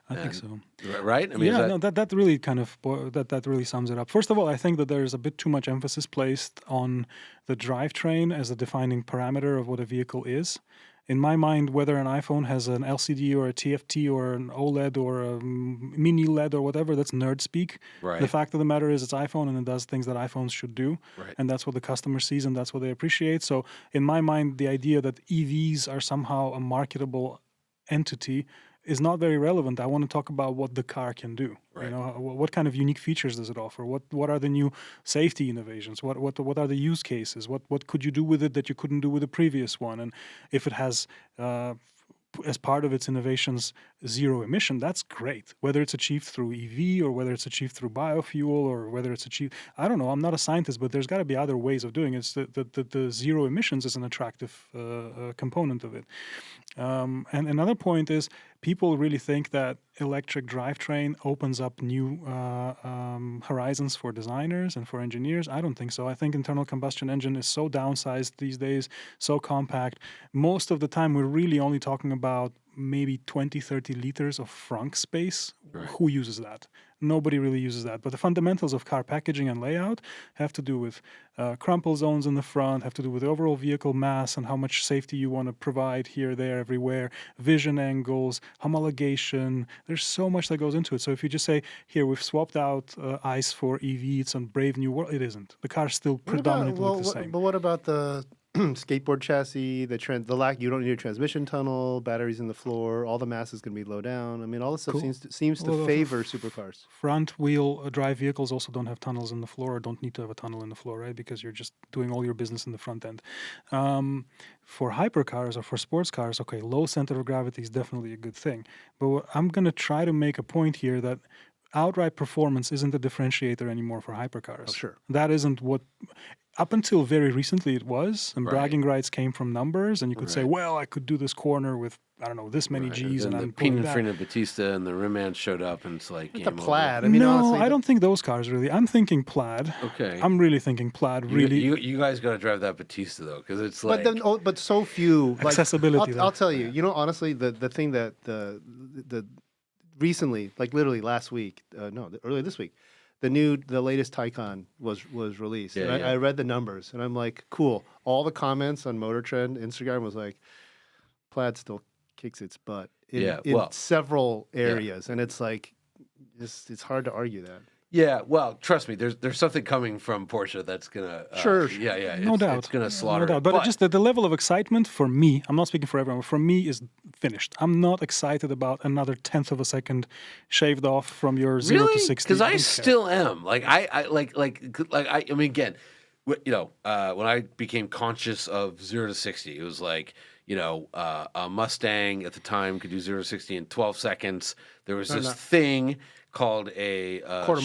I think so.
Right? I mean,
that really kind of that really sums it up. First of all, I think that there's a bit too much emphasis placed on the drivetrain as a defining parameter of what a vehicle is. In my mind, whether an iPhone has an LCD or a TFT or an OLED or a mini LED or whatever, that's nerd speak.
Right.
The fact of the matter is it's iPhone and it does things that iPhones should do.
Right.
And that's what the customer sees and that's what they appreciate. So in my mind, the idea that EVs are somehow a marketable entity is not very relevant. I want to talk about what the car can do.
Right.
What kind of unique features does it offer? What are the new safety innovations? What are the use cases? What could you do with it that you couldn't do with the previous one? And if it has as part of its innovations zero emission, that's great. Whether it's achieved through EV or whether it's achieved through biofuel or whether it's achieved, I don't know, I'm not a scientist, but there's got to be other ways of doing it. It's the zero emissions is an attractive component of it. And another point is people really think that electric drivetrain opens up new horizons for designers and for engineers. I don't think so. I think internal combustion engine is so downsized these days, so compact. Most of the time, we're really only talking about maybe 20, 30 liters of frunk space.
Right.
Who uses that? Nobody really uses that. But the fundamentals of car packaging and layout have to do with crumple zones in the front, have to do with the overall vehicle mass and how much safety you want to provide here, there, everywhere, vision angles, homologation. There's so much that goes into it. So if you just say, here, we've swapped out ICE for EV, it's a brave new world, it isn't. The car's still predominantly the same.
But what about the skateboard chassis, the lack, you don't need a transmission tunnel, batteries in the floor, all the mass is going to be low down. I mean, all this stuff seems to favor supercars.
Front wheel drive vehicles also don't have tunnels in the floor, or don't need to have a tunnel in the floor, right? Because you're just doing all your business in the front end. For hypercars or for sports cars, okay, low center of gravity is definitely a good thing. But I'm going to try to make a point here that outright performance isn't a differentiator anymore for hypercars.
Oh, sure.
That isn't what... Up until very recently it was, and bragging rights came from numbers, and you could say, well, I could do this corner with, I don't know, this many Gs, and I'm pulling that.
Pininfarina Batista and the rim man showed up, and it's like...
The Plaid.
I mean, honestly, I don't think those cars really. I'm thinking Plaid.
Okay.
I'm really thinking Plaid, really.
You guys got to drive that Batista, though, because it's like...
But so few...
Accessibility,
I'll tell you, honestly, the thing that the recently, like literally last week, earlier this week, the latest Taycan was released.
Yeah,
and I read the numbers and I'm like, cool. All the comments on MotorTrend, Instagram was like, Plaid still kicks its butt in several areas. And it's like, it's hard to argue that.
Yeah, well, trust me, there's something coming from Porsche that's gonna
no doubt,
it's gonna slaughter.
No doubt. But just the level of excitement for me, I'm not speaking for everyone, but for me is finished. I'm not excited about another 1/10 of a second shaved off from your 0 to 60.
Because I still am. Like I mean, again, when I became conscious of 0 to 60, it was like a Mustang at the time could do 0 to 60 in 12 seconds. There was this thing called a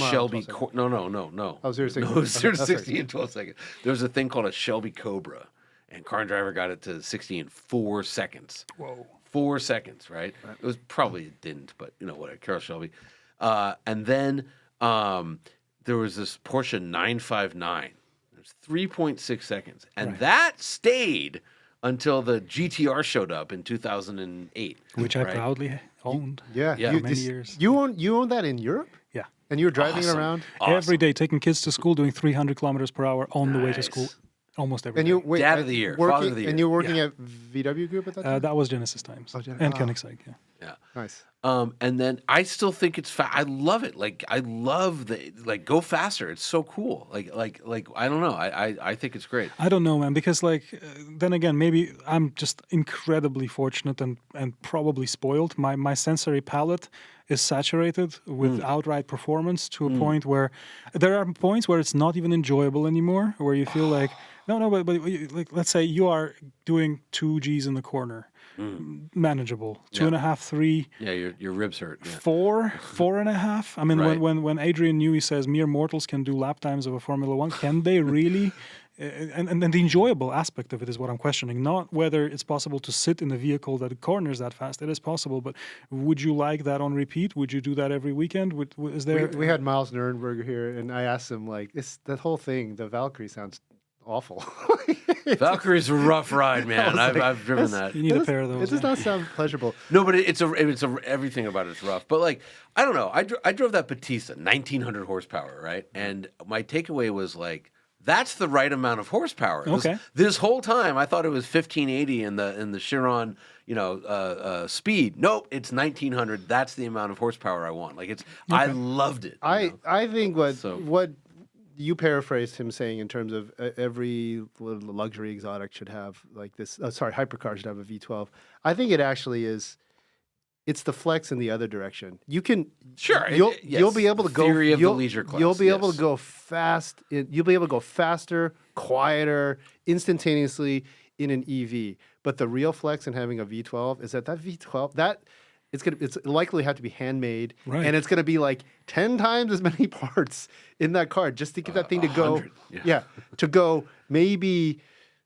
Shelby. No.
Oh, 0 to 60.
No, 0 to 60 in 12 seconds. There was a thing called a Shelby Cobra, and Car and Driver got it to 60 in 4 seconds.
Whoa.
4 seconds, right? It was probably it didn't, but whatever. Carroll Shelby, and then there was this Porsche 959. It was 3.6 seconds, and that stayed until the GTR showed up in 2008,
which I proudly owned.
Yeah,
Yeah.
You,
For many years.
You own that in Europe,
Yeah.
and you were driving it
Awesome.
around.
Every day, taking kids to school, doing 300 kilometers per hour on the way to school, almost every
And
day.
you wait,
Dad of the year,
working,
father of the year.
and you were working at VW Group at that time.
That was Genesis times. And Koenigsegg, yeah.
Yeah.
Nice.
And then I still think it's I love it. Like I love the go faster. It's so cool. Like I don't know. I think it's great.
I don't know, man, because then again, maybe I'm just incredibly fortunate and probably spoiled. My sensory palette is saturated with outright performance to a point where there are points where it's not even enjoyable anymore, where you feel like, but like, let's say you are doing 2 Gs in the corner. Manageable. 2.5, 3.
Yeah, your ribs hurt. Yeah.
4, 4.5. I mean,
Right.
when Adrian Newey says mere mortals can do lap times of a Formula One, can they really? And the enjoyable aspect of it is what I'm questioning. Not whether it's possible to sit in a vehicle that corners that fast. It is possible, but would you like that on repeat? Would you do that every weekend? Is there?
We had Miles Nuremberger here, and I asked him that whole thing. The Valkyrie sounds awful.
Valkyrie's a rough ride, man. I've driven that.
You need a pair of those.
It does not sound pleasurable.
No, but it's everything about it's rough. But like, I don't know. I drove that Batista, 1900 horsepower, right? And my takeaway was like, that's the right amount of horsepower.
Okay.
This whole time, I thought it was 1580 in the Chiron, speed. Nope, it's 1900. That's the amount of horsepower I want. Like I loved it.
I think what you paraphrased him saying in terms of every luxury exotic should have like this. Hypercar should have a V12. I think it actually is. It's the flex in the other direction. You can you'll be able to go.
Theory of the leisure class.
You'll be able to go fast. You'll be able to go faster, quieter, instantaneously in an EV. But the real flex in having a V12 is that V12 it's likely have to be handmade,
right.
and it's going to be like 10 times as many parts in that car just to get that thing to go. To go maybe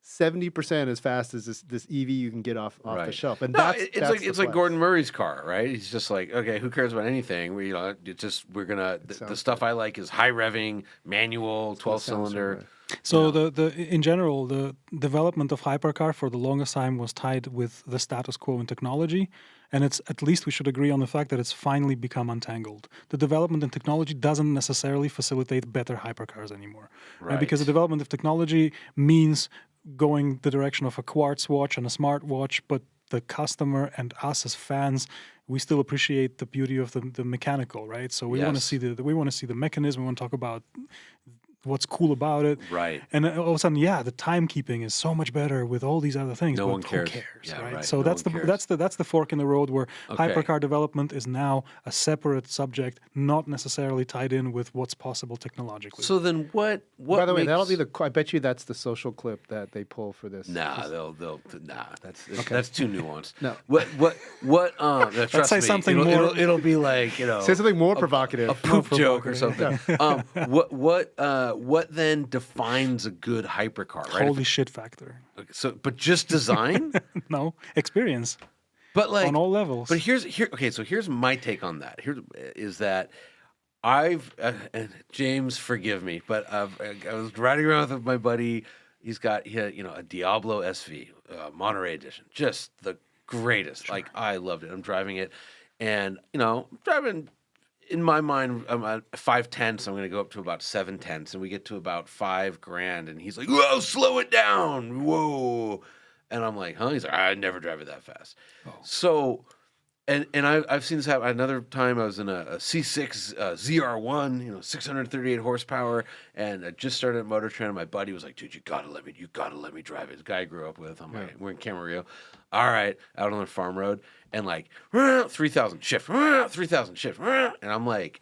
70% as fast as this EV you can get off the shelf. And
it's like Gordon Murray's car, right? He's just like, okay, who cares about anything? The stuff I like is high revving, manual, 12-cylinder.
Right.
So in general, the development of Hypercar for the longest time was tied with the status quo in technology, and it's at least we should agree on the fact that it's finally become untangled. The development in technology doesn't necessarily facilitate better Hypercars anymore, right? Because the development of technology means going the direction of a quartz watch and a smart watch, but the customer and us as fans, we still appreciate the beauty of the mechanical, right? So we want to see the mechanism. We want to talk about what's cool about it,
right?
And all of a sudden, the timekeeping is so much better with all these other things.
No
but
one cares.
Who cares,
Yeah,
right?
right.
So
No
that's
one cares.
that's the fork in the road where
Okay.
Hypercar development is now a separate subject, not necessarily tied in with what's possible technologically.
So then what?
By the way, that'll be
makes-
I bet you that's the social clip that they pull for this.
Nah, that's too nuanced.
No.
Trust
Let's say
me,
something
it'll be like
Say something more provocative.
a poop joke or something. What then defines a good hypercar? Right.
Holy shit factor.
But just design.
No, experience
But like
on all levels.
But here's my take on that. Is that I've and James, forgive me, but I was riding around with my buddy. He had a Diablo SV, Monterey edition, just the greatest. Sure. Like I loved it. I'm driving it, and driving. In my mind, I'm at 5/10, so I'm going to go up to about 7/10, and we get to about $5,000, and he's like, "Whoa, slow it down, whoa!" And I'm like, "Huh?" He's like, "I never drive it that fast." Oh. So, and I've seen this happen. Another time, I was in a C6 ZR1, 638 horsepower, and I just started at MotorTrend. And my buddy was like, "Dude, you gotta let me drive it." This guy I grew up with. I'm like, we're in Camarillo. All right, out on the farm road, and like 3,000 shift, 3,000 shift, and I'm like,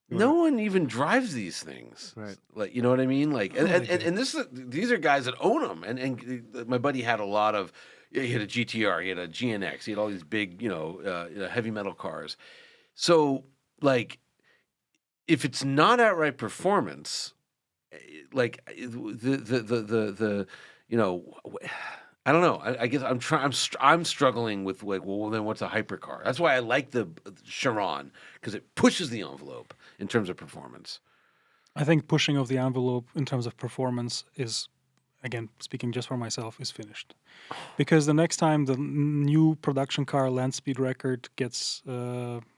no one even drives these things,
right?
Like, you know what I mean? Like, and these are guys that own them, and my buddy had a lot of. He had a GTR, he had a GNX, he had all these big, heavy metal cars. So, like, if it's not outright performance, like I don't know. I guess I'm struggling with like, well, then what's a hypercar? That's why I like the Chiron, because it pushes the envelope in terms of performance.
I think pushing of the envelope in terms of performance is again, speaking just for myself, is finished. Because the next time the new production car land speed record gets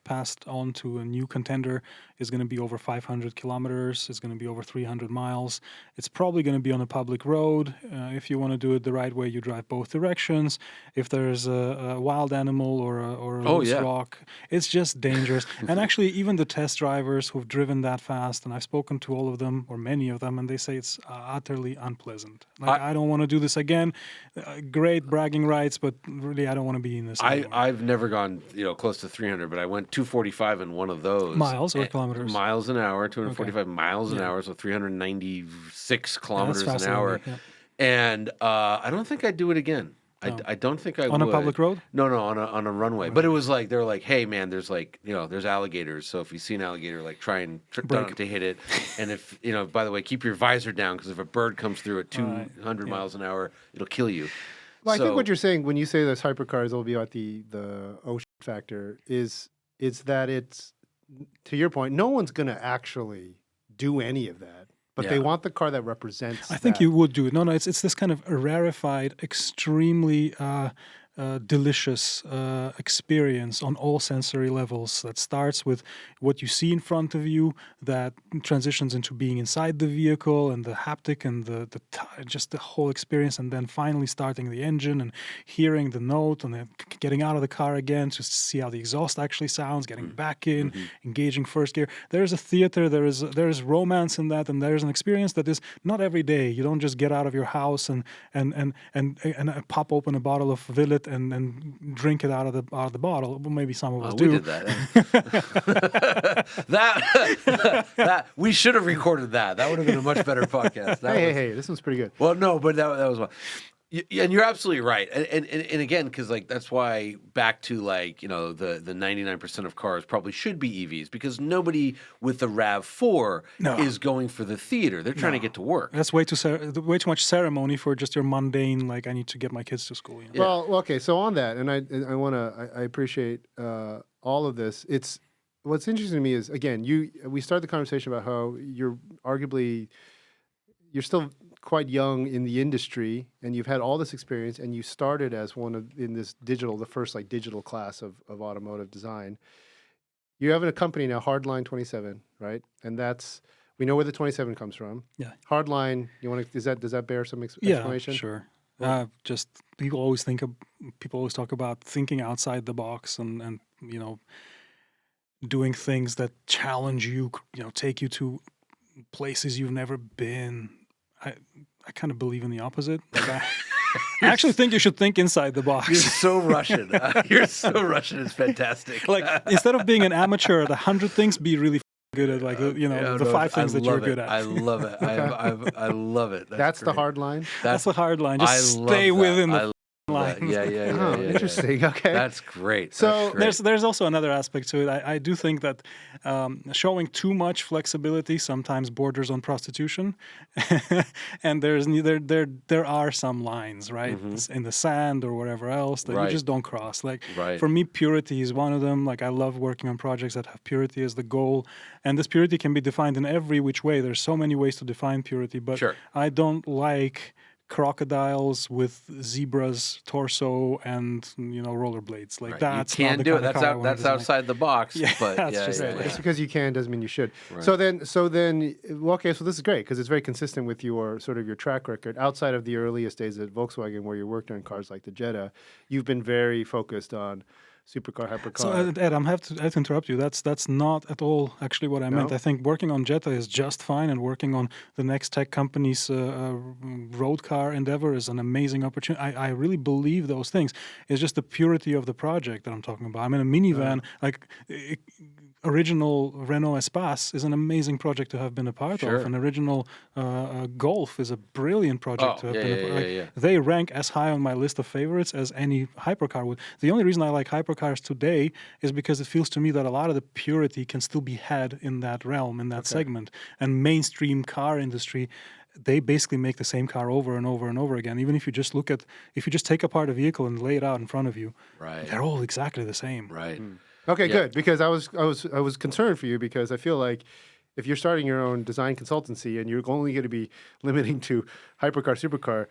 passed on to a new contender, is going to be over 500 kilometers. It's going to be over 300 miles. It's probably going to be on a public road. If you want to do it the right way, you drive both directions. If there's a wild animal or a loose rock, it's just dangerous. And actually, even the test drivers who've driven that fast, and I've spoken to all of them, or many of them, and they say it's utterly unpleasant. Like, I don't want to do this again. Great bragging rights, but really, I don't want to be in this anymore.
I've never gone, close to 300, but I went 245 in one of those.
Miles or kilometers?
Miles an hour, 245 miles an hour, so 396 kilometers an hour.
Yeah.
And I don't think I'd do it again. I don't think I would.
On a public road?
No, on a runway. But it was like, they were like, hey, man, there's there's alligators. So if you see an alligator, like try not to hit it. And if, by the way, keep your visor down, because if a bird comes through at 200 miles an hour, it'll kill you.
Well, I think what you're saying when you say those hypercars will be at the ocean factor is that it's, to your point, no one's going to actually do any of that. But they want the car that represents.
I think you would do it. No, it's this kind of rarefied, extremely delicious experience on all sensory levels that starts with what you see in front of you, that transitions into being inside the vehicle and the haptic and just the whole experience, and then finally starting the engine and hearing the note and then getting out of the car again to see how the exhaust actually sounds, getting back in, engaging first gear. There's a theater, there is romance in that, and there's an experience that is not every day. You don't just get out of your house and pop open a bottle of Willet and drink it out of the bottle. Well, maybe some of us do.
We did that. that we should have recorded that. That would have been a much better podcast.
Hey, this one's pretty good.
Well, no, but that was one. And you're absolutely right. And again, because that's why back to the 99% of cars probably should be EVs, because nobody with the RAV4 is going for the theater. They're trying to get to work.
That's way too much ceremony for just your mundane, like, I need to get my kids to school.
Well, okay. So on that, and I appreciate all of this. What's interesting to me is, again, we started the conversation about how you're still quite young in the industry, and you've had all this experience, and you started as the first digital class of automotive design. You're having a company now, Hardline 27, right? And we know where the 27 comes from. Yeah. Hardline, does that bear some explanation?
Yeah, sure. Just people always talk about thinking outside the box and doing things that challenge you, take you to places you've never been. I kind of believe in the opposite. I actually think you should think inside the box.
You're so Russian. You're so Russian. It's fantastic.
Like, instead of being an amateur at 100 things, be really good at the 5 things that you're good at.
I love it. I love it.
That's the hard line?
That's the hard line. Just stay within the line.
Yeah.
Interesting. Okay.
That's great.
So
there's also another aspect to it. I do think that showing too much flexibility sometimes borders on prostitution, and there are some lines, right, in the sand or whatever else that you just don't cross. Like, for me, purity is one of them. Like, I love working on projects that have purity as the goal, and this purity can be defined in every which way. There's so many ways to define purity, but I don't like crocodiles with zebras torso and rollerblades. Like, that's
you can't
not the
do
kind
it.
of car I want to
That's
design.
outside the box. But
just because you can doesn't mean you should. Right. So then, okay. So this is great because it's very consistent with your track record. Outside of the earliest days at Volkswagen, where you worked on cars like the Jetta, you've been very focused on supercar, hypercar.
So Ed, I have to interrupt you. That's not at all actually what I meant. I think working on Jetta is just fine, and working on the next tech company's road car endeavor is an amazing opportunity. I really believe those things. It's just the purity of the project that I'm talking about. I mean, a minivan, original Renault Espace is an amazing project to have been a part of. An original Golf is a brilliant project to have been a part of. They rank as high on my list of favorites as any hypercar would. The only reason I like hypercars today is because it feels to me that a lot of the purity can still be had in that realm, in that segment. And mainstream car industry, they basically make the same car over and over and over again. Even if you just take apart a vehicle and lay it out in front of you, they're all exactly the same.
Right.
Okay, good. Because I was concerned for you, because I feel like if you're starting your own design consultancy and you're only going to be limiting to hypercar, supercar,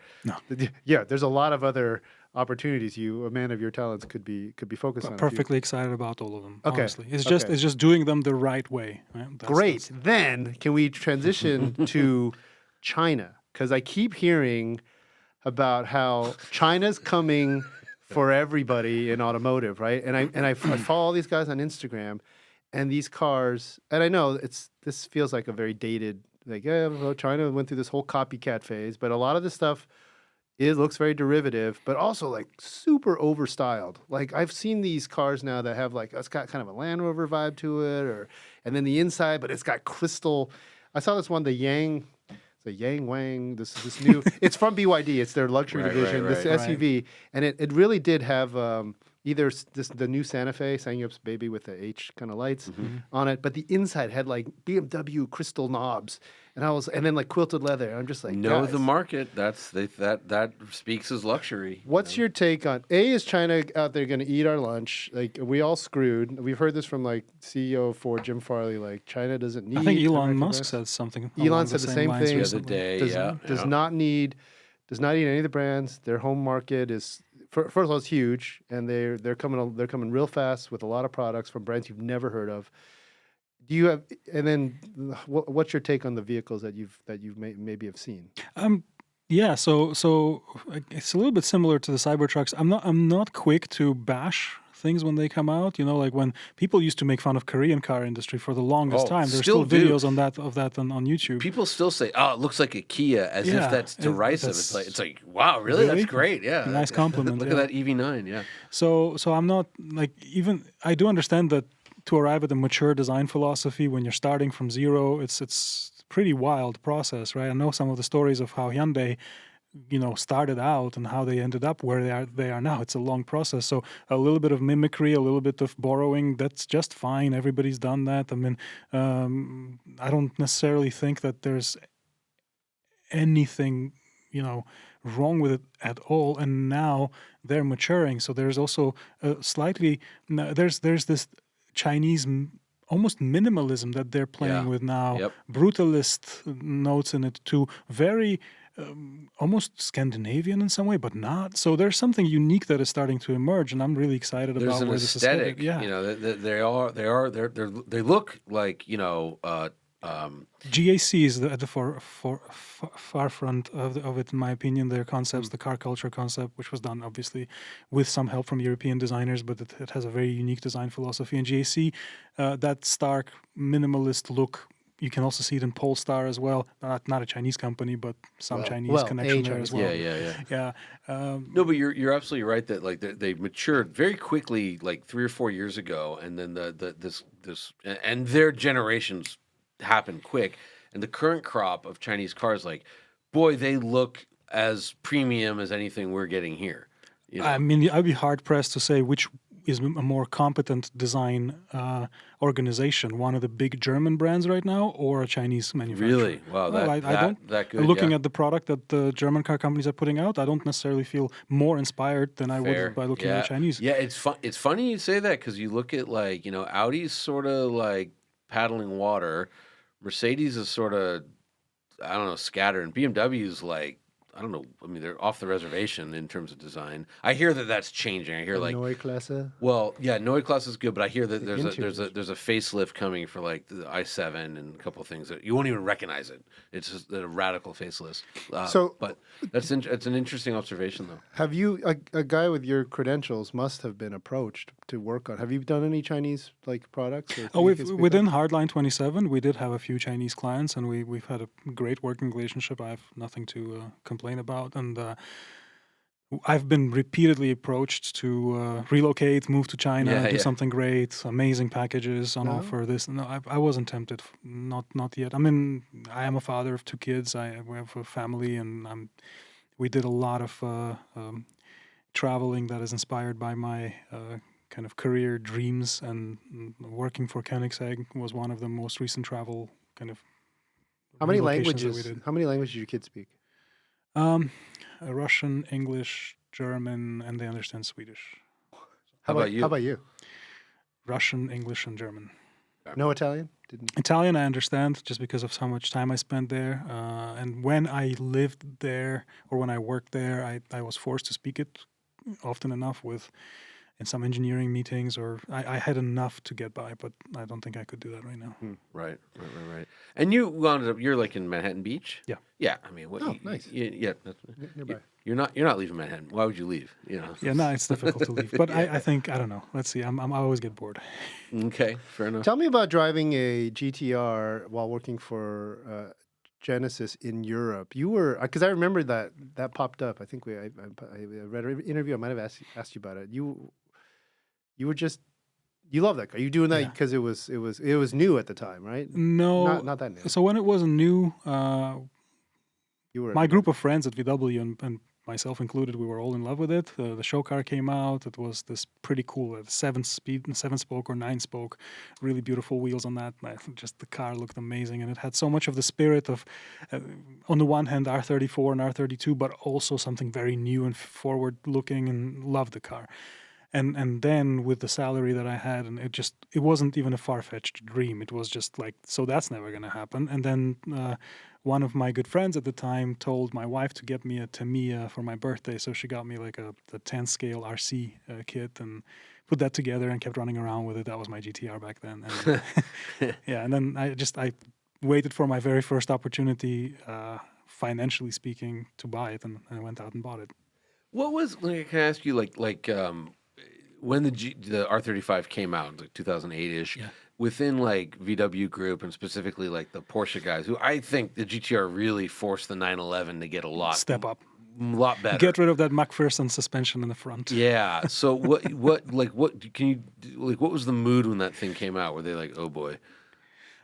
yeah, there's a lot of other opportunities a man of your talents could be focused on.
Perfectly excited about all of them.
Okay.
Honestly, it's just doing them the right way. Right?
Great. Then can we transition to China? Because I keep hearing about how China's coming for everybody in automotive, right? And I follow all these guys on Instagram, and these cars, and I know this feels like a very dated, like, yeah, well, China went through this whole copycat phase, but a lot of this stuff looks very derivative, but also like super overstyled. Like I've seen these cars now that have like, it's got kind of a Land Rover vibe to it, and then the inside, but it's got crystal. I saw this one, the Yang Wang, this new, it's from BYD, it's their luxury division, this SUV, and it really did have either the new Santa Fe, Sangyup's baby with the H kind of lights on it, but the inside had like BMW crystal knobs, and then like quilted leather. I'm just like, guys,
the market. That speaks as luxury.
What's your take on is China out there going to eat our lunch? Like, are we all screwed? We've heard this from like CEO of Ford, Jim Farley. Like, China doesn't need.
I think Elon Musk said something.
Elon said the same thing
the other day.
Does not need any of the brands. Their home market is first of all, it's huge, and they're coming real fast with a lot of products from brands you've never heard of. Do you have? And then, what's your take on the vehicles that you've maybe have seen?
Yeah, so it's a little bit similar to the Cybertrucks. I'm not quick to bash things when they come out. You know, like when people used to make fun of Korean car industry for the longest time. There's still videos on YouTube.
People still say, "Oh, it looks like a Kia," as if that's derisive. It's like, wow, really? That's great. Yeah,
nice compliment.
Look at that EV9. Yeah.
So I'm not like I do understand that to arrive at a mature design philosophy when you're starting from zero, it's pretty wild process, right? I know some of the stories of how Hyundai, started out and how they ended up where they are now. It's a long process. So a little bit of mimicry, a little bit of borrowing, that's just fine. Everybody's done that. I mean, I don't necessarily think that there's anything, wrong with it at all. And now they're maturing. So there's also there's this Chinese almost minimalism that they're playing with now, brutalist notes in it too, very almost Scandinavian in some way, but not. So there's something unique that is starting to emerge, and I'm really excited about where this is headed.
Yeah, they look like
GAC is at the far front of it, in my opinion. Their concepts, the car culture concept, which was done obviously with some help from European designers, but it has a very unique design philosophy. And GAC, that stark minimalist look, you can also see it in Polestar as well. Not a Chinese company, but some Chinese connection there as well.
Yeah. No, but you're absolutely right that like they matured very quickly, like 3 or 4 years ago, and then this and their generations happened quick. And the current crop of Chinese cars, like, boy, they look as premium as anything we're getting here.
I mean, I'd be hard pressed to say which is a more competent design organization, one of the big German brands right now, or a Chinese manufacturer.
Really? Wow, that good.
Looking at the product that the German car companies are putting out, I don't necessarily feel more inspired than I would by looking at the Chinese.
Yeah, it's funny you say that, because you look at like, Audi's sort of like paddling water, Mercedes is sort of, I don't know, scattered, and BMW's like, I don't know. I mean, they're off the reservation in terms of design. I hear that that's changing. I hear like
Neue Klasse.
Well, yeah, Neue Klasse is good, but I hear that there's a facelift coming for like the i7 and a couple of things that you won't even recognize it. It's just a radical facelift. But it's an interesting observation, though.
Have you a guy with your credentials must have been approached to work on? Have you done any Chinese like products?
Within Hardline 27, we did have a few Chinese clients, and we've had a great working relationship. I have nothing to complain about, and I've been repeatedly approached to relocate, move to China, do something great, amazing packages on offer. No, I wasn't tempted, not yet. I mean, I am a father of 2 kids. We have a family, and we did a lot of traveling that is inspired by my kind of career dreams, and working for Koenigsegg was one of the most recent travel kind of.
How many languages do your kids speak?
Russian, English, German, and they understand Swedish.
How about you?
Russian, English, and German.
No Italian? Didn't.
Italian, I understand, just because of how much time I spent there. And when I lived there or when I worked there, I was forced to speak it often enough in some engineering meetings, or I had enough to get by, but I don't think I could do that right now.
Right. And you wound up, you're like in Manhattan Beach?
Yeah.
Yeah, I mean, what?
Nice.
Yeah.
Nearby.
You're not leaving Manhattan. Why would you leave? You know.
Yeah, no, it's difficult to leave. But I think, I don't know. Let's see. I always get bored.
Okay, fair enough.
Tell me about driving a GTR while working for Genesis in Europe. You were, because I remember that popped up. I think I read an interview. I might have asked you about it. You were just, you love that car. You doing that because it was new at the time, right?
No,
not that new.
So when it was new,
You were
my group of friends at VW and myself included, we were all in love with it. The show car came out. It was this pretty cool 7-spoke or 9-spoke, really beautiful wheels on that. Just the car looked amazing, and it had so much of the spirit of, on the one hand, R34 and R32, but also something very new and forward-looking, and loved the car. And then with the salary that I had, and it wasn't even a far-fetched dream. It was just like, so that's never going to happen. And then one of my good friends at the time told my wife to get me a Tamiya for my birthday. So she got me like a 10-scale RC kit and put that together and kept running around with it. That was my GTR back then. And, and then I waited for my very first opportunity, financially speaking, to buy it, and I went out and bought it.
What was? Can I ask you, when the R35 came out, like 2008-ish, within like VW Group and specifically like the Porsche guys, who I think the GTR really forced the 911 to get a lot lot better.
Get rid of that McPherson suspension in the front.
Yeah. So what was the mood when that thing came out? Were they like, oh boy?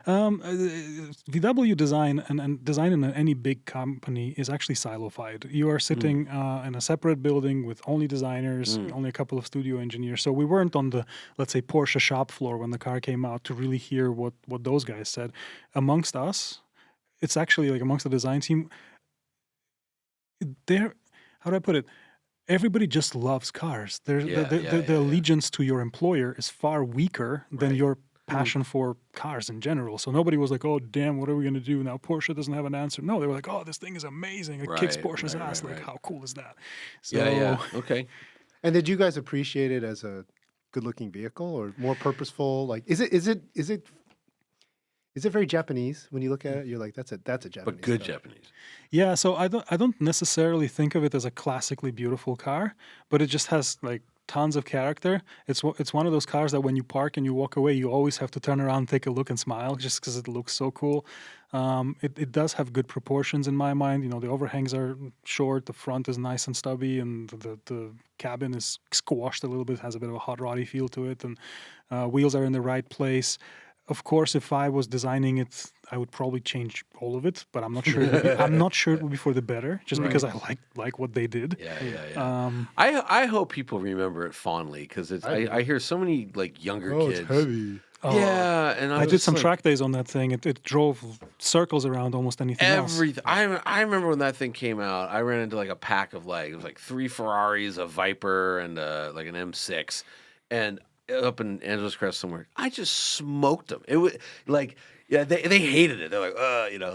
VW design and design in any big company is actually silofied. You are sitting in a separate building with only designers, only a couple of studio engineers. So we weren't on the, let's say, Porsche shop floor when the car came out to really hear what those guys said. Amongst us, it's actually like amongst the design team, how do I put it? Everybody just loves cars. The allegiance to your employer is far weaker than your passion for cars in general. So nobody was like, oh, damn, what are we going to do now? Porsche doesn't have an answer. No, they were like, oh, this thing is amazing. It kicks Porsche's ass. Like, how cool is that? So,
okay.
And did you guys appreciate it as a good-looking vehicle or more purposeful? Like, is it very Japanese when you look at it? You're like, that's a Japanese.
But good
car.
Japanese.
Yeah, so I don't necessarily think of it as a classically beautiful car, but it just has like tons of character. It's one of those cars that when you park and you walk away, you always have to turn around, take a look, and smile just because it looks so cool. It does have good proportions in my mind. You know, the overhangs are short, the front is nice and stubby, and the cabin is squashed a little bit, has a bit of a hot roddy feel to it, and wheels are in the right place. Of course, if I was designing it, I would probably change all of it, but I'm not sure. I'm not sure it would be for the better, just because I like what they did.
Yeah. I hope people remember it fondly because I hear so many like younger kids.
It's heavy.
Yeah, and
I did some track days on that thing. It drove circles around almost anything else.
I remember when that thing came out. I ran into like a pack of it was like 3 Ferraris, a Viper, and like an M6, and up in Angeles Crest somewhere. I just smoked them. It was like, they hated it. They're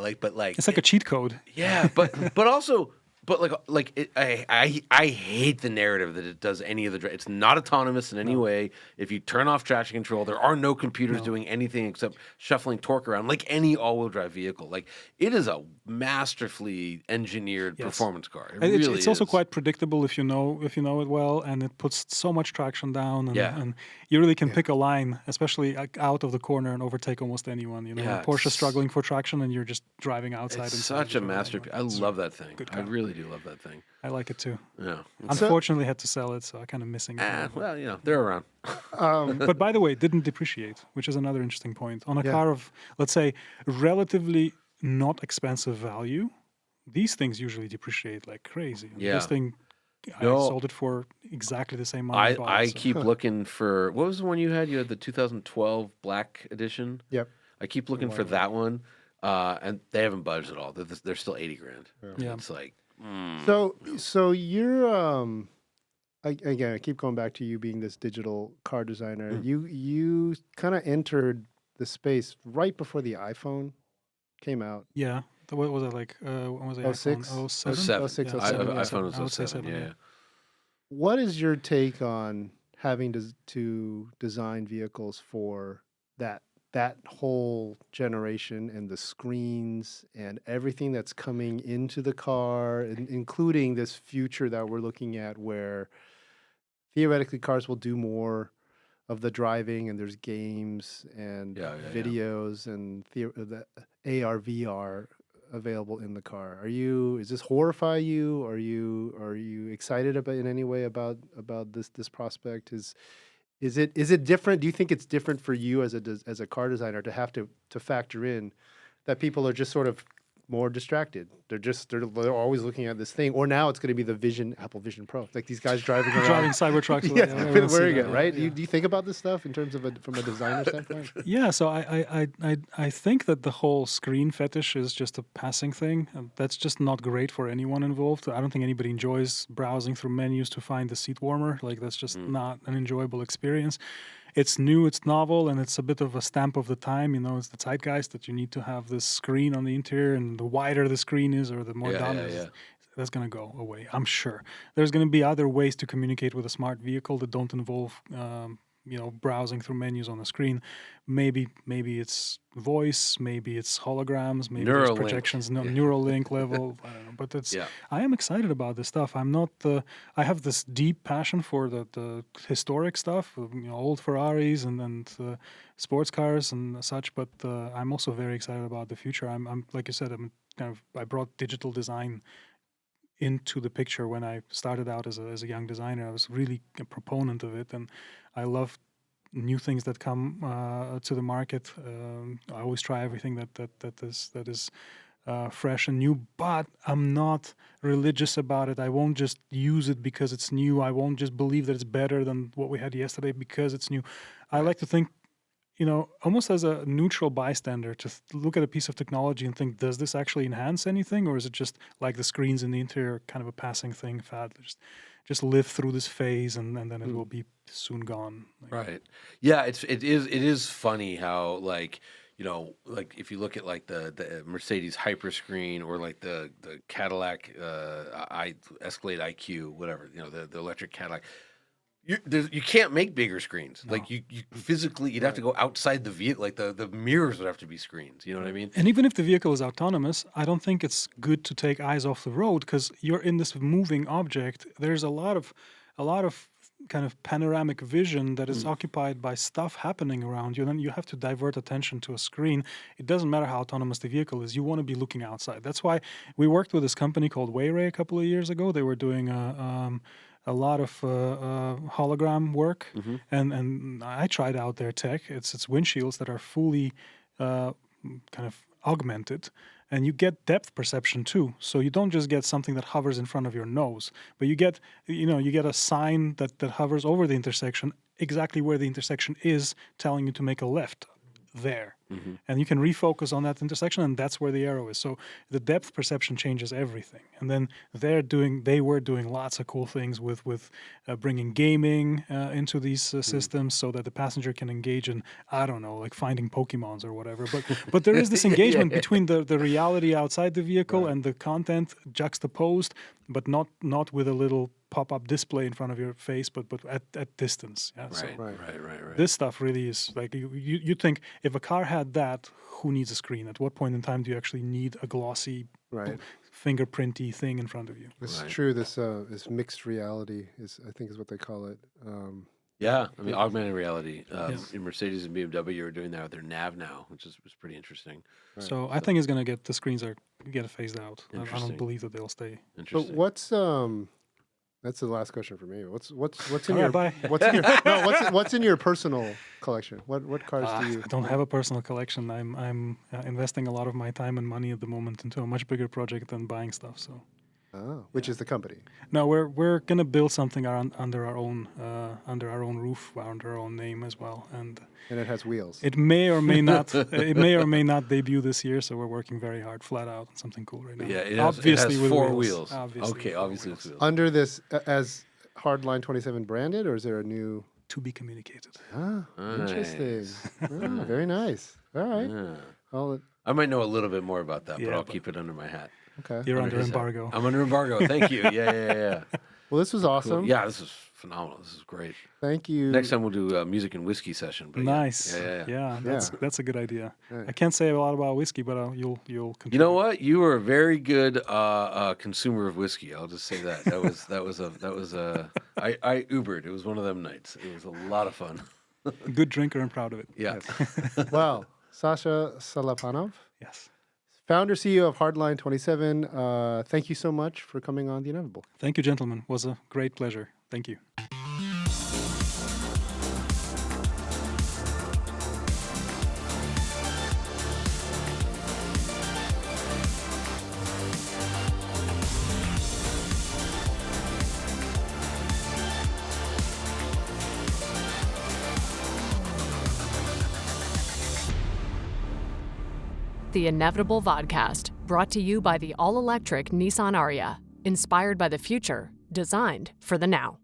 like, but like
it's like a cheat code.
Yeah, but also. But I hate the narrative that it does any of the. It's not autonomous in any way. If you turn off traction control, there are no computers doing anything except shuffling torque around, like any all-wheel drive vehicle. Like it is a masterfully engineered performance car. It's
also quite predictable if you know it well, and it puts so much traction down, and you really can pick a line, especially out of the corner, and overtake almost anyone. You know, Porsche struggling for traction, and you're just driving outside.
It's such a masterpiece. I love that thing. I really do love that thing.
I like it too.
Yeah.
Unfortunately, had to sell it, so I'm kind of missing it.
Well, they're around.
But by the way, it didn't depreciate, which is another interesting point. On a car of, let's say, relatively not expensive value, these things usually depreciate like crazy. And this thing, I sold it for exactly the same money.
I keep looking for, what was the one you had? You had the 2012 Black Edition?
Yep.
I keep looking for that one, and they haven't budged at all. They're still $80,000.
Yeah.
It's like...
So you're again, I keep going back to you being this digital car designer. You kind of entered the space right before the iPhone came out.
Yeah. What was it like? When was it?
06?
iPhone? 07?
07.
06,
Yeah.
07, yeah.
iPhone
I would
was
say
07.
7,
Yeah.
What is your take on having to design vehicles for that whole generation and the screens and everything that's coming into the car, including this future that we're looking at where theoretically cars will do more of the driving and there's games and videos and the AR, VR available in the car. Is this horrify you? Are you excited about in any way about this prospect? Is it different? Do you think it's different for you as a car designer to have to factor in that people are just sort of more distracted? They're always looking at this thing, or now it's going to be the Apple Vision Pro, like these guys driving around
Cybertrucks.
wearing it, right? Do you think about this stuff in terms of from a designer standpoint?
Yeah, so I think that the whole screen fetish is just a passing thing. That's just not great for anyone involved. I don't think anybody enjoys browsing through menus to find the seat warmer. Like, that's just not an enjoyable experience. It's new, it's novel, and it's a bit of a stamp of the time. It's the zeitgeist that you need to have this screen on the interior, and the wider the screen is or the more dominant, that's going to go away, I'm sure. There's going to be other ways to communicate with a smart vehicle that don't involve browsing through menus on the screen. Maybe it's voice, maybe it's holograms, maybe it's projections, Neuralink level. I don't know, but I am excited about this stuff. I have this deep passion for the historic stuff, old Ferraris and sports cars and such. But I'm also very excited about the future. I'm like you said, I brought digital design into the picture when I started out as a young designer. I was really a proponent of it, and I love new things that come to the market. I always try everything that is fresh and new, but I'm not religious about it. I won't just use it because it's new. I won't just believe that it's better than what we had yesterday because it's new. I like to think, almost as a neutral bystander, to look at a piece of technology and think, does this actually enhance anything, or is it just like the screens in the interior, kind of a passing thing, fad? Just live through this phase, and then it will be soon gone.
Right. Yeah. It is funny how like if you look at like the Mercedes Hyperscreen or like the Cadillac Escalade IQ, whatever, the electric Cadillac. You can't make bigger screens. No. Like you physically, you'd have to go outside the vehicle. Like the mirrors would have to be screens. You know what I mean?
And even if the vehicle is autonomous, I don't think it's good to take eyes off the road, because you're in this moving object. There's a lot of kind of panoramic vision that is occupied by stuff happening around you. And then you have to divert attention to a screen. It doesn't matter how autonomous the vehicle is. You want to be looking outside. That's why we worked with this company called Veyron a couple of years ago. They were doing a lot of hologram work, and I tried out their tech. It's windshields that are fully kind of augmented, and you get depth perception too. So you don't just get something that hovers in front of your nose, but you get a sign that hovers over the intersection, exactly where the intersection is, telling you to make a left there. And you can refocus on that intersection, and that's where the arrow is. So the depth perception changes everything. And then they were doing lots of cool things with bringing gaming into these systems, so that the passenger can engage in, I don't know, like finding Pokemons or whatever. But there is this engagement between the reality outside the vehicle and the content juxtaposed, but not with a little pop-up display in front of your face, but at distance. Yeah?
Right.
This stuff really is like, you think, if a car had that, who needs a screen? At what point in time do you actually need a glossy, fingerprinty thing in front of you?
This is true. This mixed reality is what they call it.
Yeah, I mean, augmented reality. In Mercedes and BMW are doing that with their nav now, which is pretty interesting.
Right. So I think it's going to get phased out. I don't believe that they'll stay.
But what's that's the last question for me. What's in
All
your
right,
what's in your personal collection? What cars do you?
I don't have a personal collection. I'm investing a lot of my time and money at the moment into a much bigger project than buying stuff. So.
Which is the company?
No, we're gonna build something under our own roof, under our own name as well, and
it has wheels.
It may or may not. It may or may not debut this year. So we're working very hard, flat out, on something cool right now.
Yeah, it
obviously
has
with
four wheels.
Obviously,
okay, obviously with wheels.
Under this as Hardline 27 branded, or is there a new
to be communicated.
Ah, interesting. Ah, very nice. All right.
Yeah.
Well,
I might know a little bit more about that,
Yeah,
but I'll
but-
keep it under my hat.
okay.
You're under
his hat.
embargo.
I'm under embargo. Thank you. Yeah.
Well, this was awesome.
Cool. Yeah, this is phenomenal. This is great.
Thank you.
Next time we'll do a music and whiskey session. But
Nice.
Yeah.
That's a good idea.
Yeah.
I can't say a lot about whiskey, but you'll
You
contribute.
know what? You were a very good consumer of whiskey. I'll just say that. That was I Ubered. It was one of them nights. It was a lot of fun.
Good drinker and proud of it.
Yeah.
Well, Sasha Selipanov,
Yes.
founder CEO of Hardline 27. Thank you so much for coming on The InEVitable.
Thank you, gentlemen. It was a great pleasure. Thank you.
The InEVitable Vodcast, brought to you by the all-electric Nissan Ariya. Inspired by the future, designed for the now.